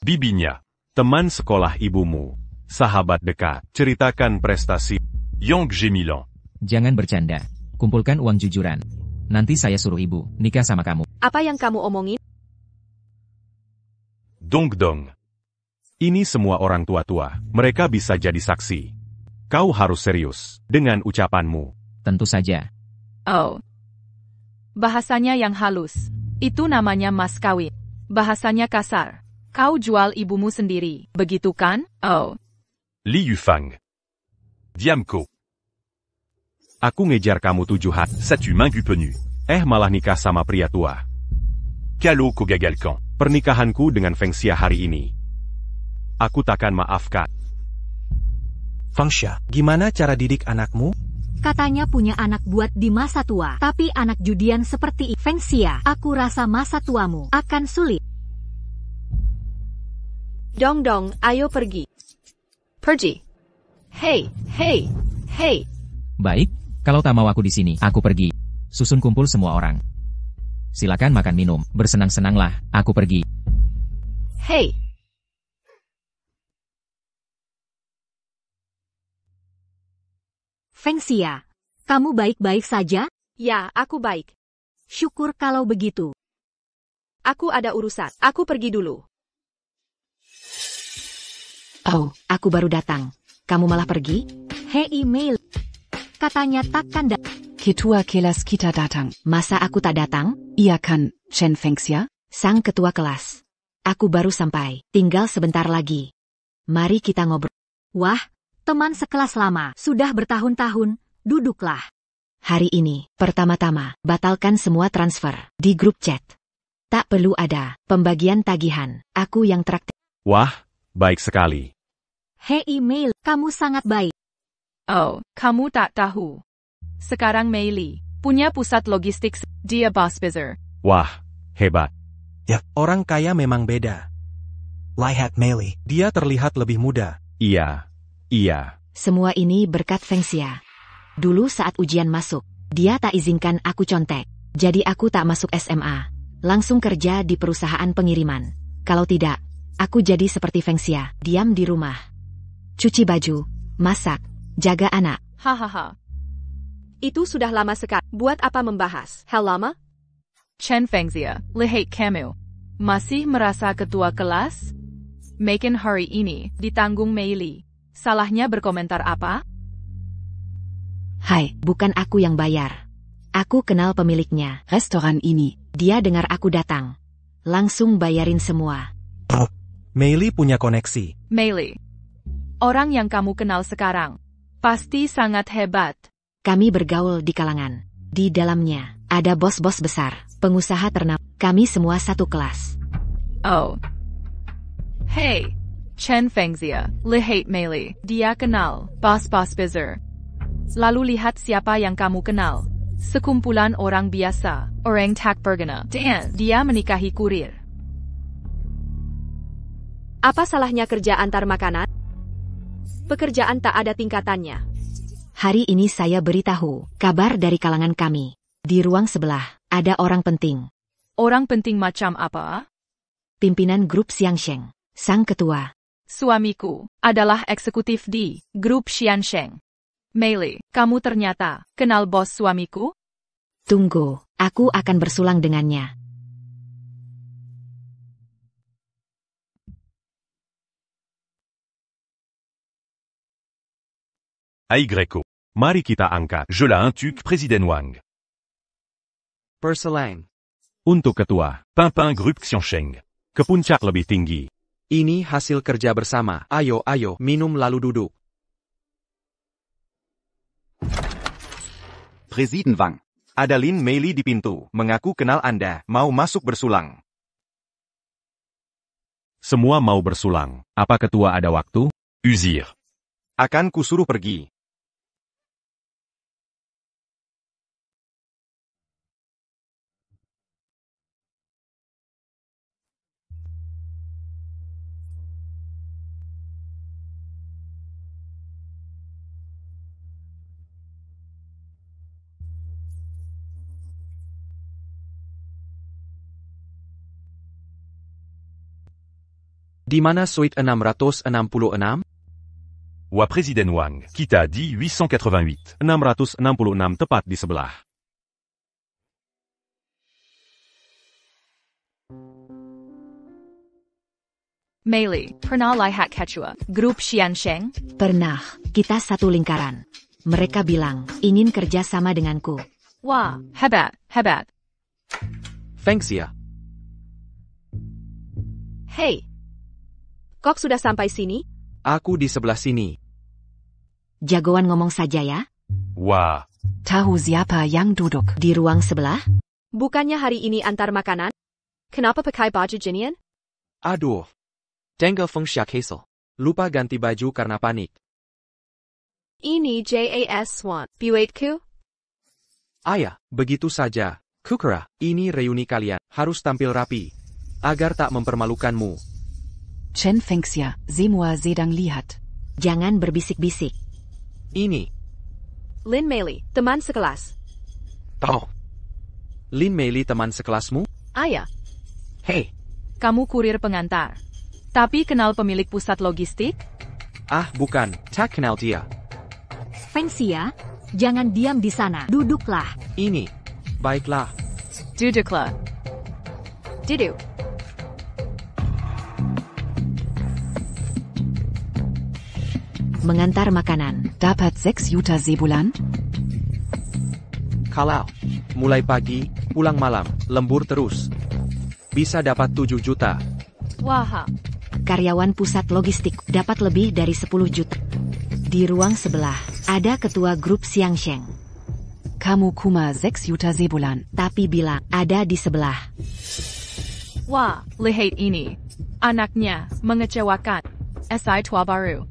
Bibinya. Teman sekolah ibumu. Sahabat dekat. Ceritakan prestasi. Yang Gemilan. Jangan bercanda. Kumpulkan uang jujuran. Nanti saya suruh ibu nikah sama kamu. Apa yang kamu omongin? Dongdong. Ini semua orang tua-tua. Mereka bisa jadi saksi. Kau harus serius dengan ucapanmu. Tentu saja. Oh. Bahasanya yang halus. Itu namanya mas kawin. Bahasanya kasar. Kau jual ibumu sendiri, begitu kan? Oh. Li Yufang. Diamco. Aku ngejar kamu 7 hari. Satu minggu penuh. Malah nikah sama pria tua. Kalau kau gagalkan. Pernikahanku dengan Fengxia hari ini. Aku takkan maafkan. Fengxia, gimana cara didik anakmu? Katanya punya anak buat di masa tua. Tapi anak judian seperti Fengxia, aku rasa masa tuamu akan sulit. Dongdong, ayo pergi. Pergi. Hey. Baik, kalau tak mau aku di sini, aku pergi. Susun kumpul semua orang. Silakan makan minum, bersenang-senanglah, aku pergi. Hey. Fengxia, kamu baik-baik saja? Ya, aku baik. Syukur kalau begitu. Aku ada urusan, aku pergi dulu. Oh, aku baru datang. Kamu malah pergi? Hei email. Katanya takkan Ketua kelas kita datang. Masa aku tak datang? Iya kan, Chen Fengxia? Sang ketua kelas. Aku baru sampai. Tinggal sebentar lagi. Mari kita ngobrol. Wah, teman sekelas lama, sudah bertahun-tahun, duduklah. Hari ini, pertama-tama, batalkan semua transfer di grup chat. Tak perlu ada pembagian tagihan, aku yang traktir. Wah, baik sekali. Hei Meili, kamu sangat baik. Oh, kamu tak tahu. Sekarang Meili punya pusat logistik, dia boss buzzer. Wah, hebat. Ya, orang kaya memang beda. Lihat Meili, dia terlihat lebih muda. Iya. Semua ini berkat Fengxia. Dulu saat ujian masuk, dia tak izinkan aku contek. Jadi aku tak masuk SMA. Langsung kerja di perusahaan pengiriman. Kalau tidak, aku jadi seperti Fengxia, diam di rumah. Cuci baju, masak, jaga anak. Hahaha. Itu sudah lama sekali. Buat apa membahas hal lama? Chen Fengxia, lihat kamu. Masih merasa ketua kelas? Makin hari ini ditanggung Meili. Salahnya berkomentar apa? Hai, bukan aku yang bayar. Aku kenal pemiliknya, restoran ini. Dia dengar aku datang. Langsung bayarin semua. Meili punya koneksi. Meili, orang yang kamu kenal sekarang, pasti sangat hebat. Kami bergaul di kalangan. Di dalamnya, ada bos-bos besar, pengusaha ternama. Kami semua satu kelas. Oh. Hey, Chen Fengxia, lihat Meili. Dia kenal bos-bos buzzer. Lalu lihat siapa yang kamu kenal. Sekumpulan orang biasa, orang tak berguna. Dan dia menikahi kurir. Apa salahnya kerja antar makanan? Pekerjaan tak ada tingkatannya. Hari ini saya beritahu kabar dari kalangan kami. Di ruang sebelah, ada orang penting. Orang penting macam apa? Pimpinan grup Xiangsheng, sang ketua. Suamiku adalah eksekutif di grup Xiangsheng. Meili, kamu ternyata kenal bos suamiku? Tunggu, aku akan bersulang dengannya. Aigreco. Mari kita angkat. Je la intuque Président Wang. Perselang. Untuk ketua, Pimpin Grup Xiangsheng. Ke puncak lebih tinggi. Ini hasil kerja bersama. Ayo, minum lalu duduk. Presiden Wang. Ada Lin Meili di pintu, mengaku kenal Anda, mau masuk bersulang. Semua mau bersulang. Apa ketua ada waktu? Usir. Akan kusuruh pergi. Di mana suite 666? Wah Presiden Wang, kita di 888. 666 tepat di sebelah. Meili, pernah lihat ketua grup Xiangsheng? Pernah, kita satu lingkaran. Mereka bilang, ingin kerja sama denganku. Wah, hebat. Fengxia. Hei, Kok sudah sampai sini? Aku di sebelah sini. Jagoan ngomong saja ya. Wah. Tahu siapa yang duduk di ruang sebelah? Bukannya hari ini antar makanan? Kenapa pakai baju ginian? Aduh. Tengah Fengxia kesel. Lupa ganti baju karena panik. Ini JAS1. Buatku? Ayah, begitu saja. Kukira, ini reuni kalian. Harus tampil rapi. Agar tak mempermalukanmu. Chen Fengxia, semua sedang lihat. Jangan berbisik-bisik. Ini. Lin Meili, teman sekelas. Tahu. Lin Meili teman sekelasmu? Ayah. Hei. Kamu kurir pengantar. Tapi kenal pemilik pusat logistik? Ah, bukan. Tak kenal dia. Fengxia, jangan diam di sana. Duduklah. Ini. Baiklah. Duduklah. Duduk. Mengantar makanan. Dapat 6 juta sebulan? Kalau mulai pagi, pulang malam, lembur terus. Bisa dapat 7 juta. Wah. karyawan pusat logistik, dapat lebih dari 10 juta. Di ruang sebelah, ada ketua grup Xiangsheng. Kamu kuma 6 juta sebulan. Tapi bilang, ada di sebelah. Wah, lihat ini. Anaknya, mengecewakan. SI tua baru.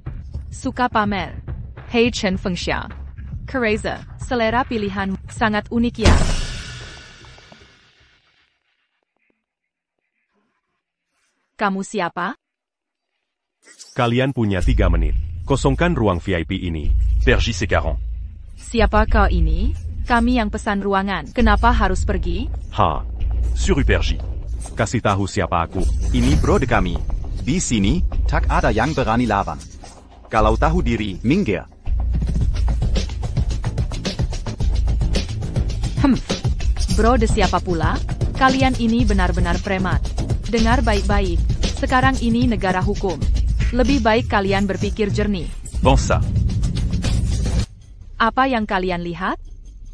Suka pamer. Hei Chen Fengxia. Kereza, selera pilihan sangat unik ya. Kamu siapa? Kalian punya 3 menit. Kosongkan ruang VIP ini. Pergy c'est 40. Siapa kau ini? Kami yang pesan ruangan. Kenapa harus pergi? Ha. Sur Pergy. Kasih tahu siapa aku. Ini bro de kami. Di sini, Tak ada yang berani lawan. kalau tahu diri, Minggir. Bro de siapa pula? Kalian ini benar-benar preman. Dengar baik-baik. Sekarang ini negara hukum. Lebih baik kalian berpikir jernih. Vends ça. Apa yang kalian lihat?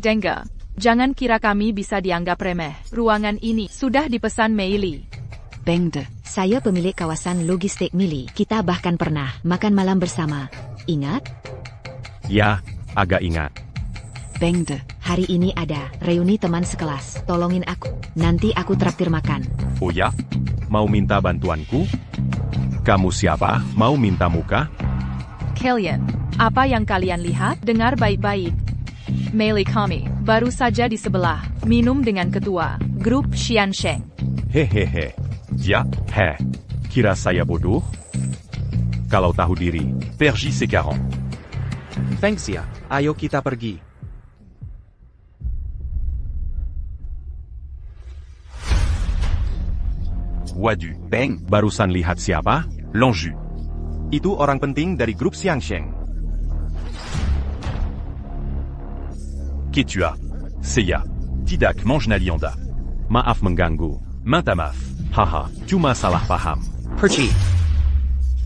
Dengga. Jangan kira kami bisa dianggap remeh. Ruangan ini sudah dipesan Meili. Bengde, saya pemilik kawasan logistik Mili. Kita bahkan pernah makan malam bersama. Ingat? Ya, agak ingat. Bengde, hari ini ada reuni teman sekelas. Tolongin aku. Nanti aku traktir makan. Oh ya? Mau minta bantuanku? Kamu siapa? Mau minta muka? Kalian, apa yang kalian lihat? Dengar baik-baik. Meili kami, baru saja di sebelah. Minum dengan ketua grup Xiangsheng. Hehehe. Ya, kira saya bodoh? Kalau tahu diri. Pergy c'est 40. Fengxia, ayo kita pergi. Wadu. Bang. Barusan lihat siapa? L'Anjou. Itu orang penting dari grup Xiangsheng. Qui tu as? Seiya. Tidak mange Nalianda. Maaf mengganggu. Mintamaf. Haha, cuma salah paham. Pergi.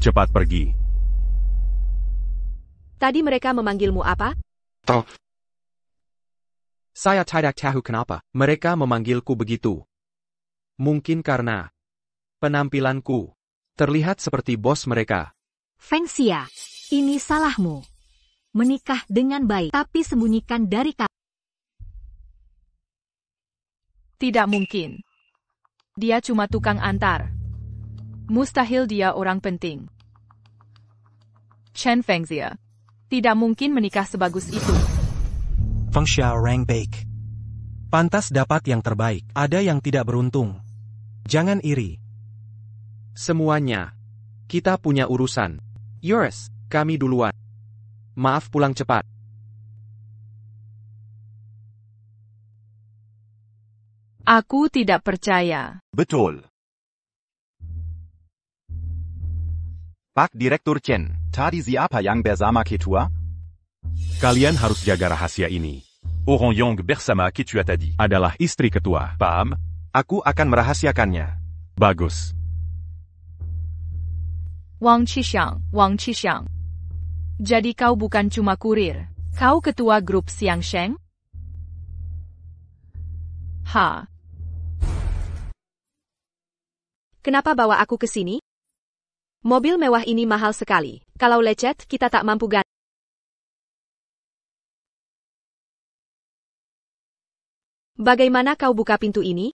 Cepat pergi. Tadi mereka memanggilmu apa? Saya tidak tahu kenapa mereka memanggilku begitu. Mungkin karena penampilanku terlihat seperti bos mereka. Fengxia, ini salahmu. Menikah dengan baik, tapi sembunyikan dari kami. Tidak mungkin. Dia cuma tukang antar. Mustahil dia orang penting. Chen Fengxia. Tidak mungkin menikah sebagus itu. Fengxia orang baik. Pantas dapat yang terbaik. Ada yang tidak beruntung. Jangan iri. Semuanya. Kita punya urusan. Yours, kami duluan. Maaf pulang cepat. Aku tidak percaya. Betul. Pak Direktur Chen, tadi siapa yang bersama ketua? Kalian harus jaga rahasia ini. Oran Yang Bersama qui tu as dit. Adalah istri ketua. Paham? Aku akan merahasiakannya. Bagus. Wang Qishan. Jadi kau bukan cuma kurir. Kau ketua grup Xiangsheng? Ha. Kenapa bawa aku ke sini? Mobil mewah ini mahal sekali. Kalau lecet, kita tak mampu ganti. Bagaimana kau buka pintu ini?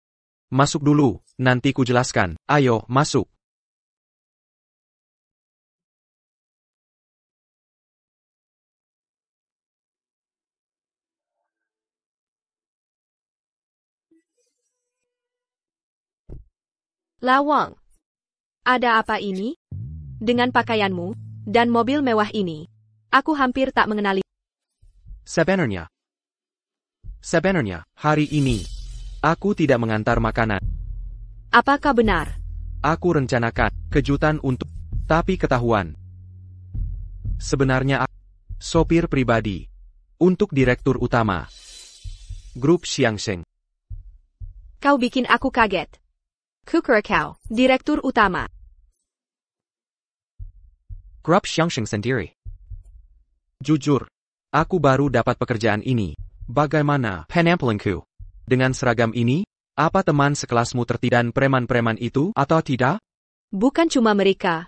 Masuk dulu, nanti ku jelaskan. Ayo, masuk. Lawang. Ada apa ini? Dengan pakaianmu dan mobil mewah ini, aku hampir tak mengenali. Sebenarnya, hari ini, aku tidak mengantar makanan. Apakah benar? Aku rencanakan kejutan untuk, tapi ketahuan. Sebenarnya aku, sopir pribadi, untuk direktur utama. Grup Xiangsheng. Kau bikin aku kaget. Kukira kau, direktur utama. Grup Xiangsheng sendiri. Jujur, aku baru dapat pekerjaan ini. Bagaimana penampilanku? Dengan seragam ini, apa teman sekelasmu tertidan preman-preman itu atau tidak? Bukan cuma mereka,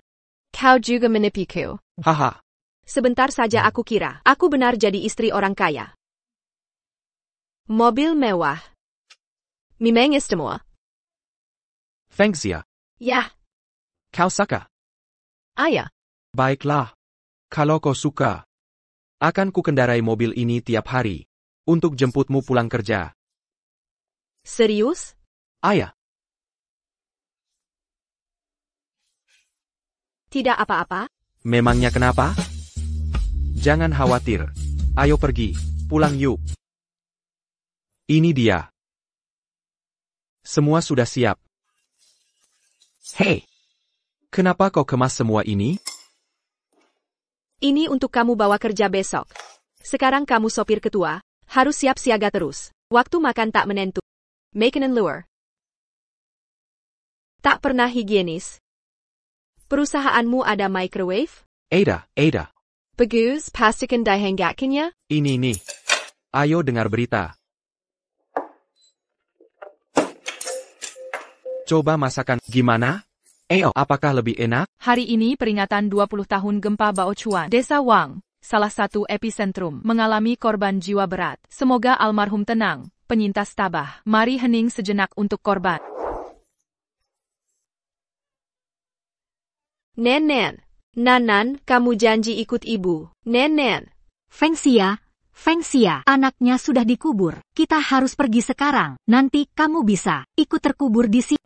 Kau juga menipuku. Haha. Sebentar saja aku kira aku benar jadi istri orang kaya. Mobil mewah. Memang istimewa. Fengxia, Ya, kau suka? ayah. Baiklah. Kalau kau suka, akan ku kendarai mobil ini tiap hari untuk jemputmu pulang kerja. Serius? Ayah, Tidak apa-apa? memangnya kenapa? Jangan khawatir. Ayo pergi, pulang yuk. Ini dia. Semua sudah siap. Hei, kenapa kau kemas semua ini? Ini untuk kamu bawa kerja besok. Sekarang kamu sopir ketua, harus siap siaga terus. Waktu makan tak menentu. Makanan luar. Tak pernah higienis. Perusahaanmu ada microwave? Ada. Bagus, pastikan dihanggakannya. Ini nih. Ayo dengar berita. Coba masakan gimana? Apakah lebih enak? Hari ini peringatan 20 tahun gempa Baochuan. Desa Wang, salah satu epicentrum, mengalami korban jiwa berat. Semoga almarhum tenang, penyintas tabah. Mari hening sejenak untuk korban. Nen. Nanan, kamu janji ikut ibu. Nen. Fengxia, anaknya sudah dikubur. Kita harus pergi sekarang. Nanti kamu bisa ikut terkubur di sini.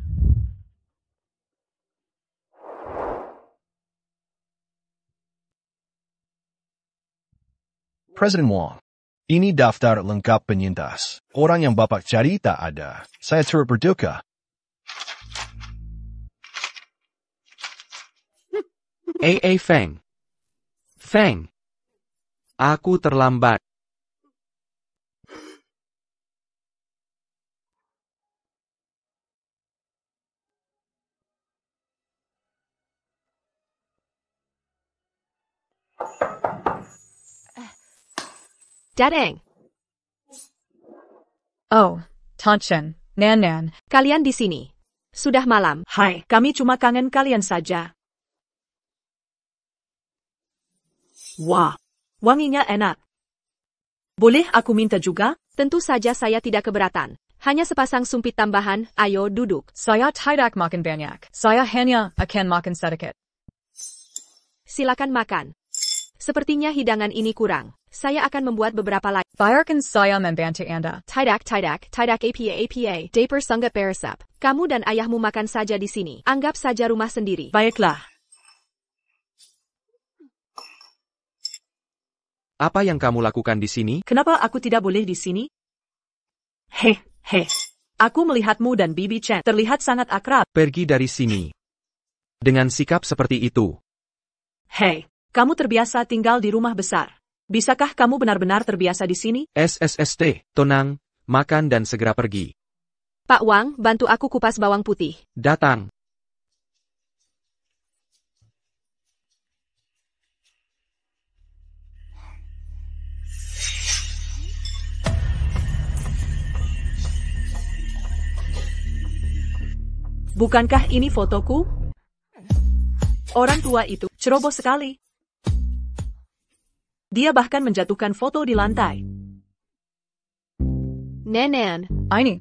Presiden Wong. Ini daftar lengkap penyintas. Orang yang Bapak cari tak ada. Saya turut berduka. Feng. Aku terlambat. Dadeng. Oh, Tanchen, Nan. Kalian di sini. Sudah malam. Hai, kami cuma kangen kalian saja. Wah, wanginya enak. Boleh aku minta juga? Tentu saja saya tidak keberatan. Hanya sepasang sumpit tambahan, ayo duduk. Saya tidak makan banyak. Saya hanya akan makan sedikit. Silakan makan. Sepertinya hidangan ini kurang. Saya akan membuat beberapa lagi. Biarkan saya membantu Anda. Tidak apa. Daper sangat beresap. Kamu dan ayahmu makan saja di sini. Anggap saja rumah sendiri. Baiklah. Apa yang kamu lakukan di sini? Kenapa aku tidak boleh di sini? Heh. Aku melihatmu dan Bibi Chen terlihat sangat akrab. Pergi dari sini. Dengan sikap seperti itu. Hei, kamu terbiasa tinggal di rumah besar. Bisakah kamu benar-benar terbiasa di sini? SSST, tenang, makan dan segera pergi. Pak Wang, bantu aku kupas bawang putih. Datang. Bukankah ini fotoku? Orang tua itu ceroboh sekali. Dia bahkan menjatuhkan foto di lantai. Nenek. Ini.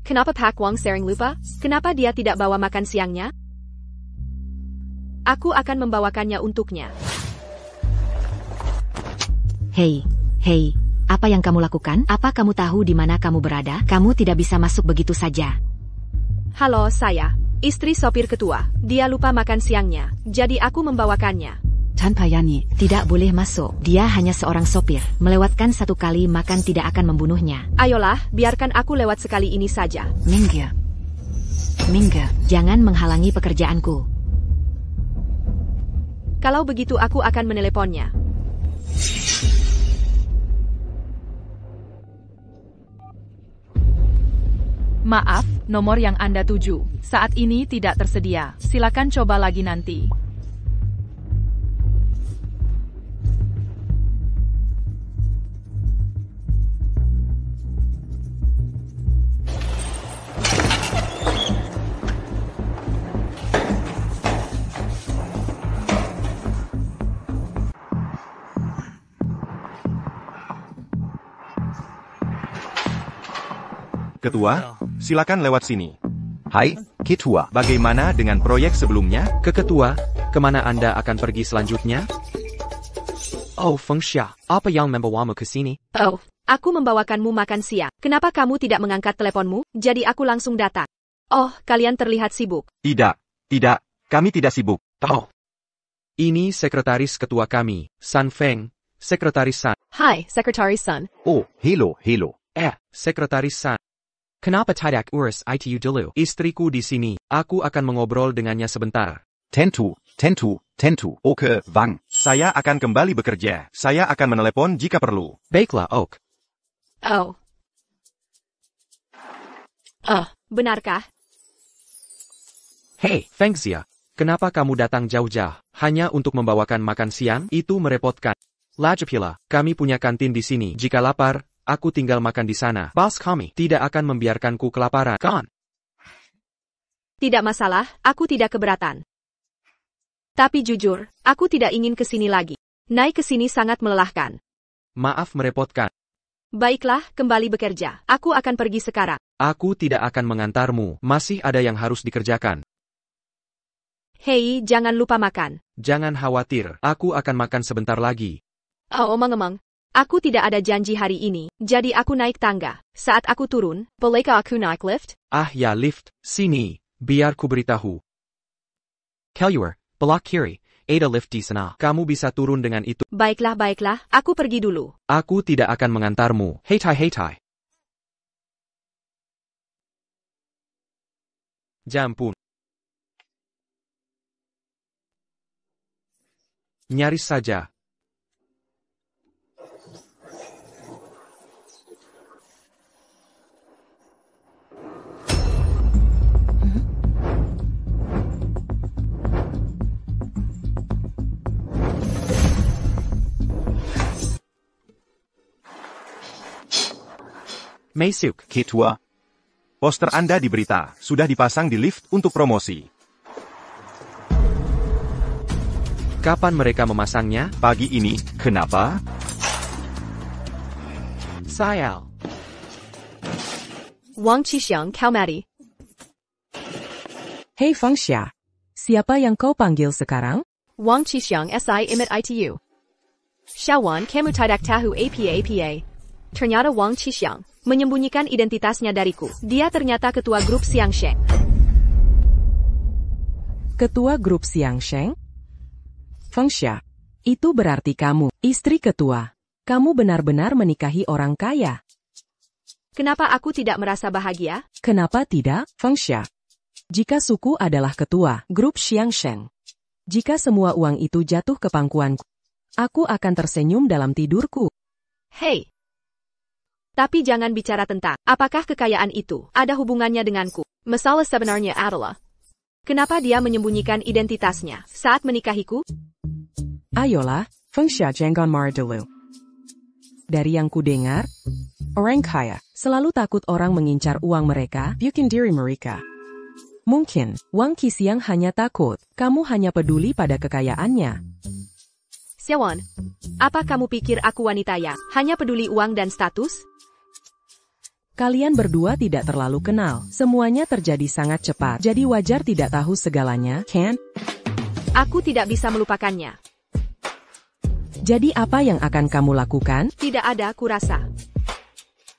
Kenapa Pak Wang sering lupa? Kenapa dia tidak bawa makan siangnya? Aku akan membawakannya untuknya. Hei, apa yang kamu lakukan? Apa kamu tahu di mana kamu berada? Kamu tidak bisa masuk begitu saja. Halo, saya istri sopir ketua. Dia lupa makan siangnya, jadi aku membawakannya. Tanpa Yani, tidak boleh masuk. Dia hanya seorang sopir. Melewatkan satu kali makan tidak akan membunuhnya. Ayolah, biarkan aku lewat sekali ini saja. Minggir, jangan menghalangi pekerjaanku. Kalau begitu aku akan meneleponnya. Maaf, nomor yang Anda tuju saat ini tidak tersedia. Silakan coba lagi nanti. Ketua, silakan lewat sini. Hai, Ketua. Bagaimana dengan proyek sebelumnya? Ketua, kemana Anda akan pergi selanjutnya? Oh, Fengxia, apa yang membawamu ke sini? Oh, aku membawakanmu makan siang. Kenapa kamu tidak mengangkat teleponmu? Jadi aku langsung datang. Oh, kalian terlihat sibuk. Tidak, kami tidak sibuk. Oh. Ini sekretaris ketua kami, San Feng, sekretaris San. Hai, Sekretaris Sun. Oh, hello. Sekretaris San. Kenapa tidak urus ITU dulu? Istriku di sini, aku akan mengobrol dengannya sebentar. Tentu. Oke, Wang. Saya akan kembali bekerja. Saya akan menelepon jika perlu. Baiklah, Ok. Oh. Benarkah? Hei, Fengxia, kenapa kamu datang jauh-jauh? Hanya untuk membawakan makan siang? Itu merepotkan. Lagipula, kami punya kantin di sini. Jika lapar, aku tinggal makan di sana. Bos kami tidak akan membiarkanku kelaparan, kan? Tidak masalah, aku tidak keberatan. Tapi jujur, aku tidak ingin ke sini lagi. Naik ke sini sangat melelahkan. Maaf merepotkan. Baiklah, kembali bekerja. Aku akan pergi sekarang. Aku tidak akan mengantarmu. Masih ada yang harus dikerjakan. Hei, jangan lupa makan. Jangan khawatir, aku akan makan sebentar lagi. Oh, omong-omong. Aku tidak ada janji hari ini, jadi aku naik tangga. Saat aku turun, bolehkah aku naik lift? Ah ya, lift. Sini, biar ku beritahu. Keluar, belok kiri. Ada lift di sana. Kamu bisa turun dengan itu. Baiklah, aku pergi dulu. Aku tidak akan mengantarmu. Heitai. Jampun. Nyaris saja. Masuk, Ketua. Poster Anda di berita sudah dipasang di lift untuk promosi. Kapan mereka memasangnya? Pagi ini. Kenapa? Sayal. Wang Qixiang, kau mari. Hei Fengxia, siapa yang kau panggil sekarang? Wang Qixiang si imit itu. Xiaowan, kamu tidak tahu apa. Ternyata Wang Qixiang menyembunyikan identitasnya dariku. Dia ternyata ketua grup Xiangsheng. Ketua grup Xiangsheng? Fengxia, itu berarti kamu, istri ketua. Kamu benar-benar menikahi orang kaya. Kenapa aku tidak merasa bahagia? Kenapa tidak, Fengxia? Jika suku adalah ketua grup Xiangsheng, jika semua uang itu jatuh ke pangkuanku, aku akan tersenyum dalam tidurku. Hei. Tapi jangan bicara tentang apakah kekayaan itu ada hubungannya denganku. Masalah sebenarnya adalah, kenapa dia menyembunyikan identitasnya saat menikahiku? Ayolah, Fengxia jangan marah dulu. Dari yang kudengar, orang kaya selalu takut orang mengincar uang mereka, bukan diri mereka. Mungkin, Wang Qixiang hanya takut, kamu hanya peduli pada kekayaannya. Xiaowan, apa kamu pikir aku wanita yang hanya peduli uang dan status? Kalian berdua tidak terlalu kenal, semuanya terjadi sangat cepat, jadi wajar tidak tahu segalanya, kan? Aku tidak bisa melupakannya. Jadi apa yang akan kamu lakukan? Tidak ada, kurasa.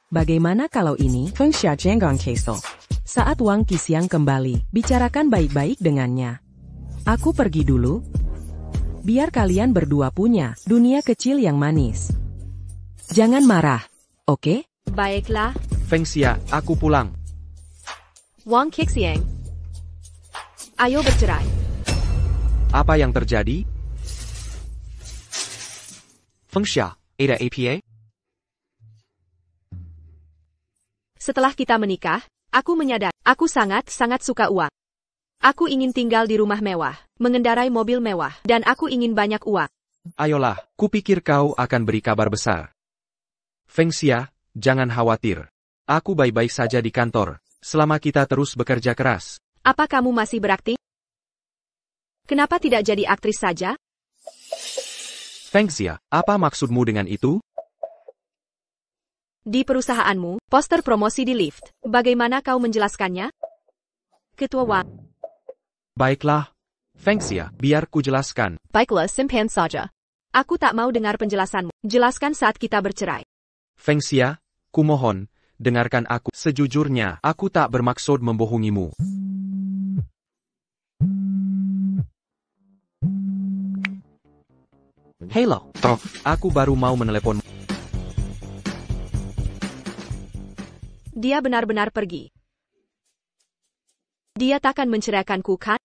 Bagaimana kalau ini, Fengxia jangan kesel. Saat Wang Qixiang kembali, bicarakan baik-baik dengannya. Aku pergi dulu. Biar kalian berdua punya dunia kecil yang manis. Jangan marah, oke? Baiklah. Fengxia, aku pulang. Wang Qixiang. Ayo bercerai. Apa yang terjadi? Fengxia, ada apa? Setelah kita menikah, aku menyadari, aku sangat-sangat suka uang. Aku ingin tinggal di rumah mewah, mengendarai mobil mewah, dan aku ingin banyak uang. Ayolah, kupikir kau akan beri kabar besar. Fengxia, jangan khawatir. Aku baik-baik saja di kantor, selama kita terus bekerja keras. Apa kamu masih berakting? Kenapa tidak jadi aktris saja? Fengxia, apa maksudmu dengan itu? Di perusahaanmu, poster promosi di lift. Bagaimana kau menjelaskannya? Ketua Wang. Baiklah, Fengxia, biar ku jelaskan. Baiklah, simpan saja. Aku tak mau dengar penjelasanmu. Jelaskan saat kita bercerai. Fengxia, kumohon, dengarkan aku. Sejujurnya, aku tak bermaksud membohongimu. Halo, Toh, aku baru mau menelepon. Dia benar-benar pergi. Dia takkan menceraikanku, kan?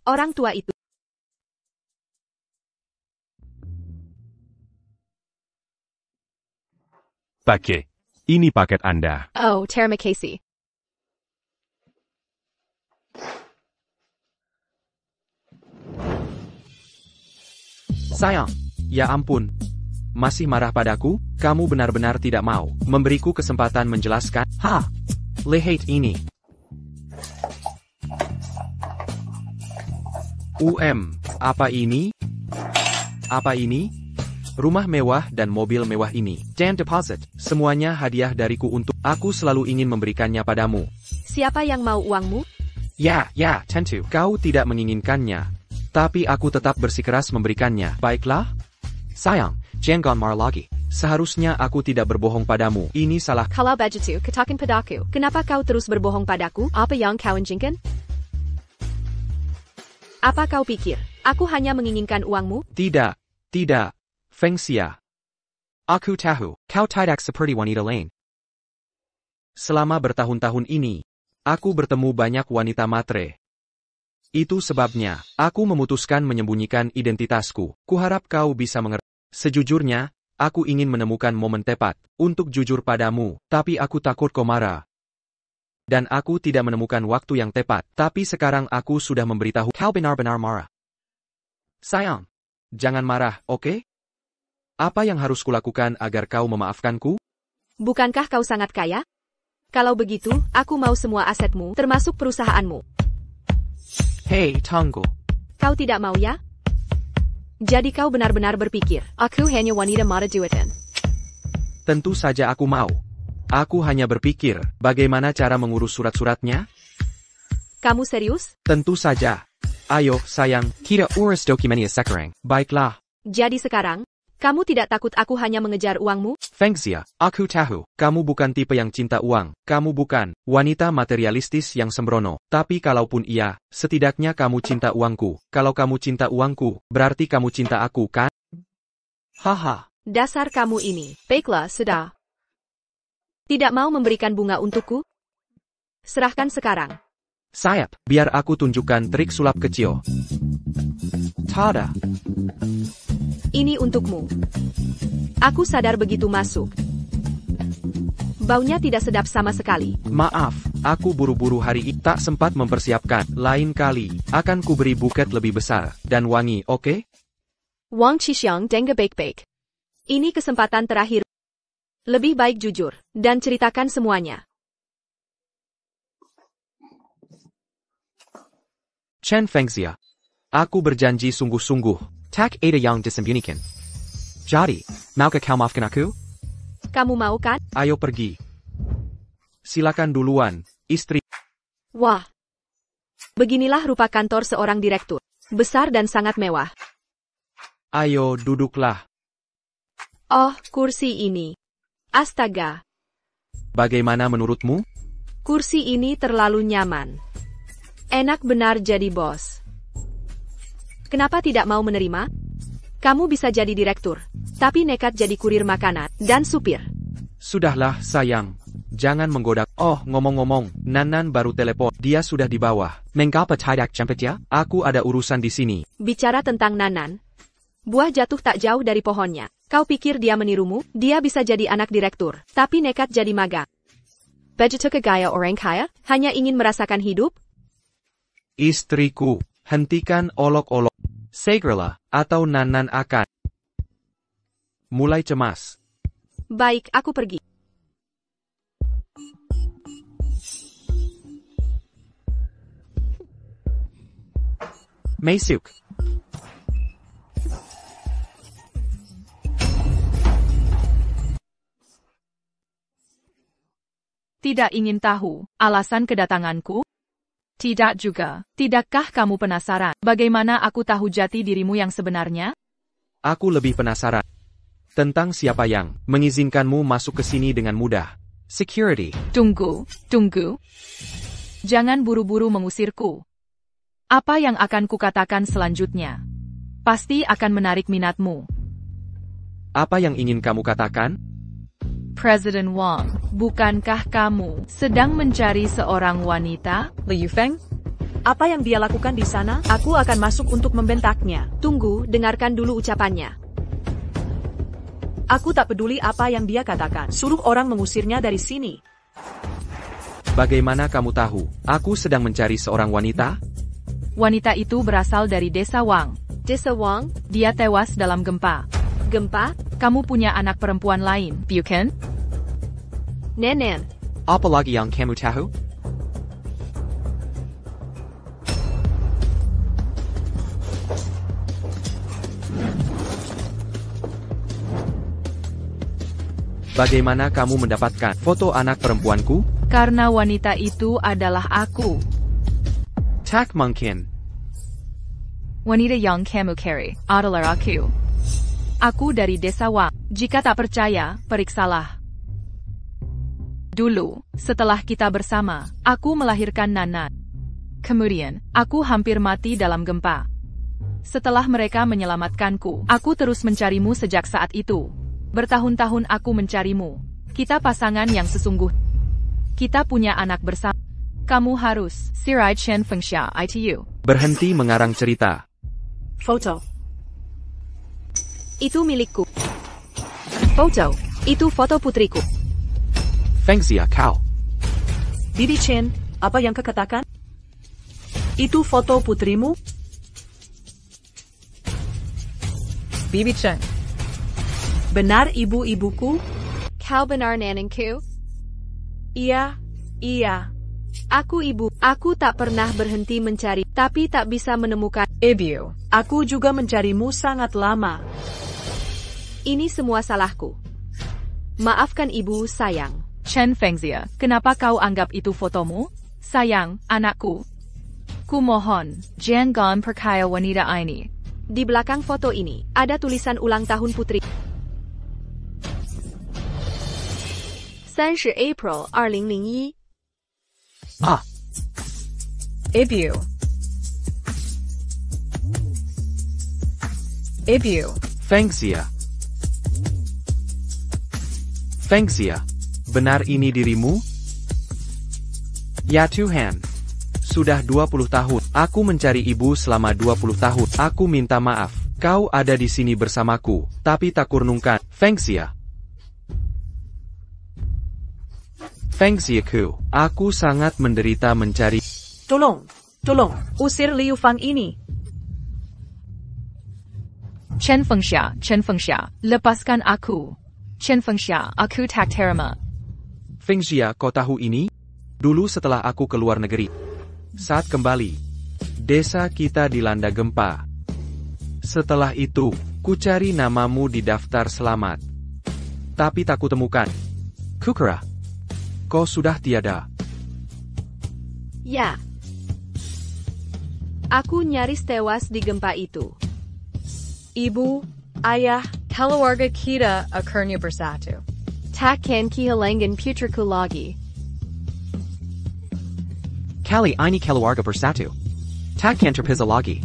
Orang tua itu. Pakai. Ini paket Anda. Oh, terima kasih. Sayang, ya ampun. Masih marah padaku? Kamu benar-benar tidak mau memberiku kesempatan menjelaskan? Lihat ini. Apa ini? Apa ini? Rumah mewah dan mobil mewah ini. Dan deposit. Semuanya hadiah dariku untuk. Aku selalu ingin memberikannya padamu. Siapa yang mau uangmu? Ya, tentu. Kau tidak menginginkannya. Tapi aku tetap bersikeras memberikannya. Baiklah? Sayang, jangan marah lagi. Seharusnya aku tidak berbohong padamu. Ini salah. Kalau begitu, katakan padaku. Kenapa kau terus berbohong padaku? Apa yang kau inginkan? Apa kau pikir? Aku hanya menginginkan uangmu? Tidak. Fengxia. Aku tahu, kau tidak seperti wanita lain. Selama bertahun-tahun ini, aku bertemu banyak wanita matre. Itu sebabnya, aku memutuskan menyembunyikan identitasku. Kuharap kau bisa mengerti. Sejujurnya, aku ingin menemukan momen tepat untuk jujur padamu, tapi aku takut kau marah. Dan aku tidak menemukan waktu yang tepat, tapi sekarang aku sudah memberitahu kau benar-benar marah. Sayang, jangan marah, oke? Apa yang harus kulakukan agar kau memaafkanku? Bukankah kau sangat kaya? Kalau begitu, aku mau semua asetmu, termasuk perusahaanmu. Hei, tunggu. Kau tidak mau ya? Jadi kau benar-benar berpikir, aku hanya wanita mata duitan. Tentu saja aku mau. Aku hanya berpikir, bagaimana cara mengurus surat-suratnya? Kamu serius? Tentu saja. Ayo, sayang, tidak urus dokumennya sekarang. Baiklah. Jadi sekarang, kamu tidak takut aku hanya mengejar uangmu? Fengxia, aku tahu, kamu bukan tipe yang cinta uang. Kamu bukan wanita materialistis yang sembrono. Tapi kalaupun iya, setidaknya kamu cinta uangku. Kalau kamu cinta uangku, berarti kamu cinta aku, kan? Haha. Dasar kamu ini. Baiklah, sudah. Tidak mau memberikan bunga untukku? Serahkan sekarang. Sayap, biar aku tunjukkan trik sulap kecil. Tada. Ini untukmu. Aku sadar begitu masuk. Baunya tidak sedap sama sekali. Maaf, aku buru-buru hari ini tak sempat mempersiapkan. Lain kali, akan kuberi buket lebih besar dan wangi, oke? Wang Qixiang denga baik-baik. Ini kesempatan terakhir. Lebih baik jujur, dan ceritakan semuanya. Chen Fengxia. Aku berjanji sungguh-sungguh. Tak ada yang disembunyikan. Jadi, maukah kau maafkan aku? Kamu mau kan? Ayo pergi. Silakan duluan, istri. Wah. Beginilah rupa kantor seorang direktur. Besar dan sangat mewah. Ayo duduklah. Oh, kursi ini. Astaga. Bagaimana menurutmu? Kursi ini terlalu nyaman. Enak benar jadi bos. Kenapa tidak mau menerima? Kamu bisa jadi direktur, tapi nekat jadi kurir makanan dan supir. Sudahlah, sayang. Jangan menggoda. Oh, ngomong-ngomong, Nanan baru telepon. Dia sudah di bawah. Mengapa tidak jemput ya? Aku ada urusan di sini. Bicara tentang Nanan. Buah jatuh tak jauh dari pohonnya. Kau pikir dia menirumu? Dia bisa jadi anak direktur, tapi nekat jadi magang. Begitu ke gaya orang kaya? Hanya ingin merasakan hidup? Istriku, hentikan olok-olok. Segeralah, atau Nanan akan mulai cemas. Baik, aku pergi. Masuk. tidak ingin tahu alasan kedatanganku? Tidak juga. Tidakkah kamu penasaran bagaimana aku tahu jati dirimu yang sebenarnya? Aku lebih penasaran tentang siapa yang mengizinkanmu masuk ke sini dengan mudah. Security. Tunggu. Jangan buru-buru mengusirku. Apa yang akan kukatakan selanjutnya pasti akan menarik minatmu. Apa yang ingin kamu katakan? Presiden Wang, bukankah kamu sedang mencari seorang wanita? Liu Feng? Apa yang dia lakukan di sana? Aku akan masuk untuk membentaknya. Tunggu, dengarkan dulu ucapannya. Aku tak peduli apa yang dia katakan. Suruh orang mengusirnya dari sini. Bagaimana kamu tahu aku sedang mencari seorang wanita? Wanita itu berasal dari desa Wang. Desa Wang? Dia tewas dalam gempa. Gempa? Kamu punya anak perempuan lain, bukan? Nenen. Apa lagi yang kamu tahu? Bagaimana kamu mendapatkan foto anak perempuanku? Karena wanita itu adalah aku. Tak mungkin. Wanita yang kamu cari adalah aku. Aku dari desa Wang. Jika tak percaya, periksalah. Dulu, setelah kita bersama, aku melahirkan Nanan. Kemudian, aku hampir mati dalam gempa. Setelah mereka menyelamatkanku, aku terus mencarimu sejak saat itu. Bertahun-tahun aku mencarimu. Kita pasangan yang sesungguh. Kita punya anak bersama. Kamu harus Sirai Chen Fengxia ITU. Berhenti mengarang cerita. Foto. Itu milikku. Foto. Itu foto putriku. Fengxia kau. Bibi Chen, apa yang kau katakan? Itu foto putrimu? Bibi Chen. Benar ibu-ibuku? Kau benar nenengku? Iya. Aku ibu. Aku tak pernah berhenti mencari, tapi tak bisa menemukan. Ibu, aku juga mencarimu sangat lama. Ini semua salahku. Maafkan ibu, sayang. Chen Fengxia, kenapa kau anggap itu fotomu? Sayang, anakku. Kumohon, jangan percaya wanita ini. Di belakang foto ini, ada tulisan ulang tahun putri. 30 April 2001. Ah. Ibu. Fengxia, benar ini dirimu? Ya Tuhan. Sudah 20 tahun. Aku mencari ibu selama 20 tahun. Aku minta maaf. Kau ada di sini bersamaku, tapi tak kurnungkan. Fengxia. Fengxiaku, aku sangat menderita mencari. Tolong, usir Liu Fang ini. Chen Fengxia, lepaskan aku. Chen Fengxia, aku tak terima. Fengxia, kau tahu ini? Dulu setelah aku keluar negeri. Saat kembali, desa kita dilanda gempa. Setelah itu, ku cari namamu di daftar selamat. Tapi tak kutemukan. Kukira, kau sudah tiada. Ya. Aku nyaris tewas di gempa itu. Ibu, ayah, Keluarga kita akhirnya bersatu. Takkan kehilangan putriku lagi. Kali ini keluarga bersatu. Takkan terpisah lagi.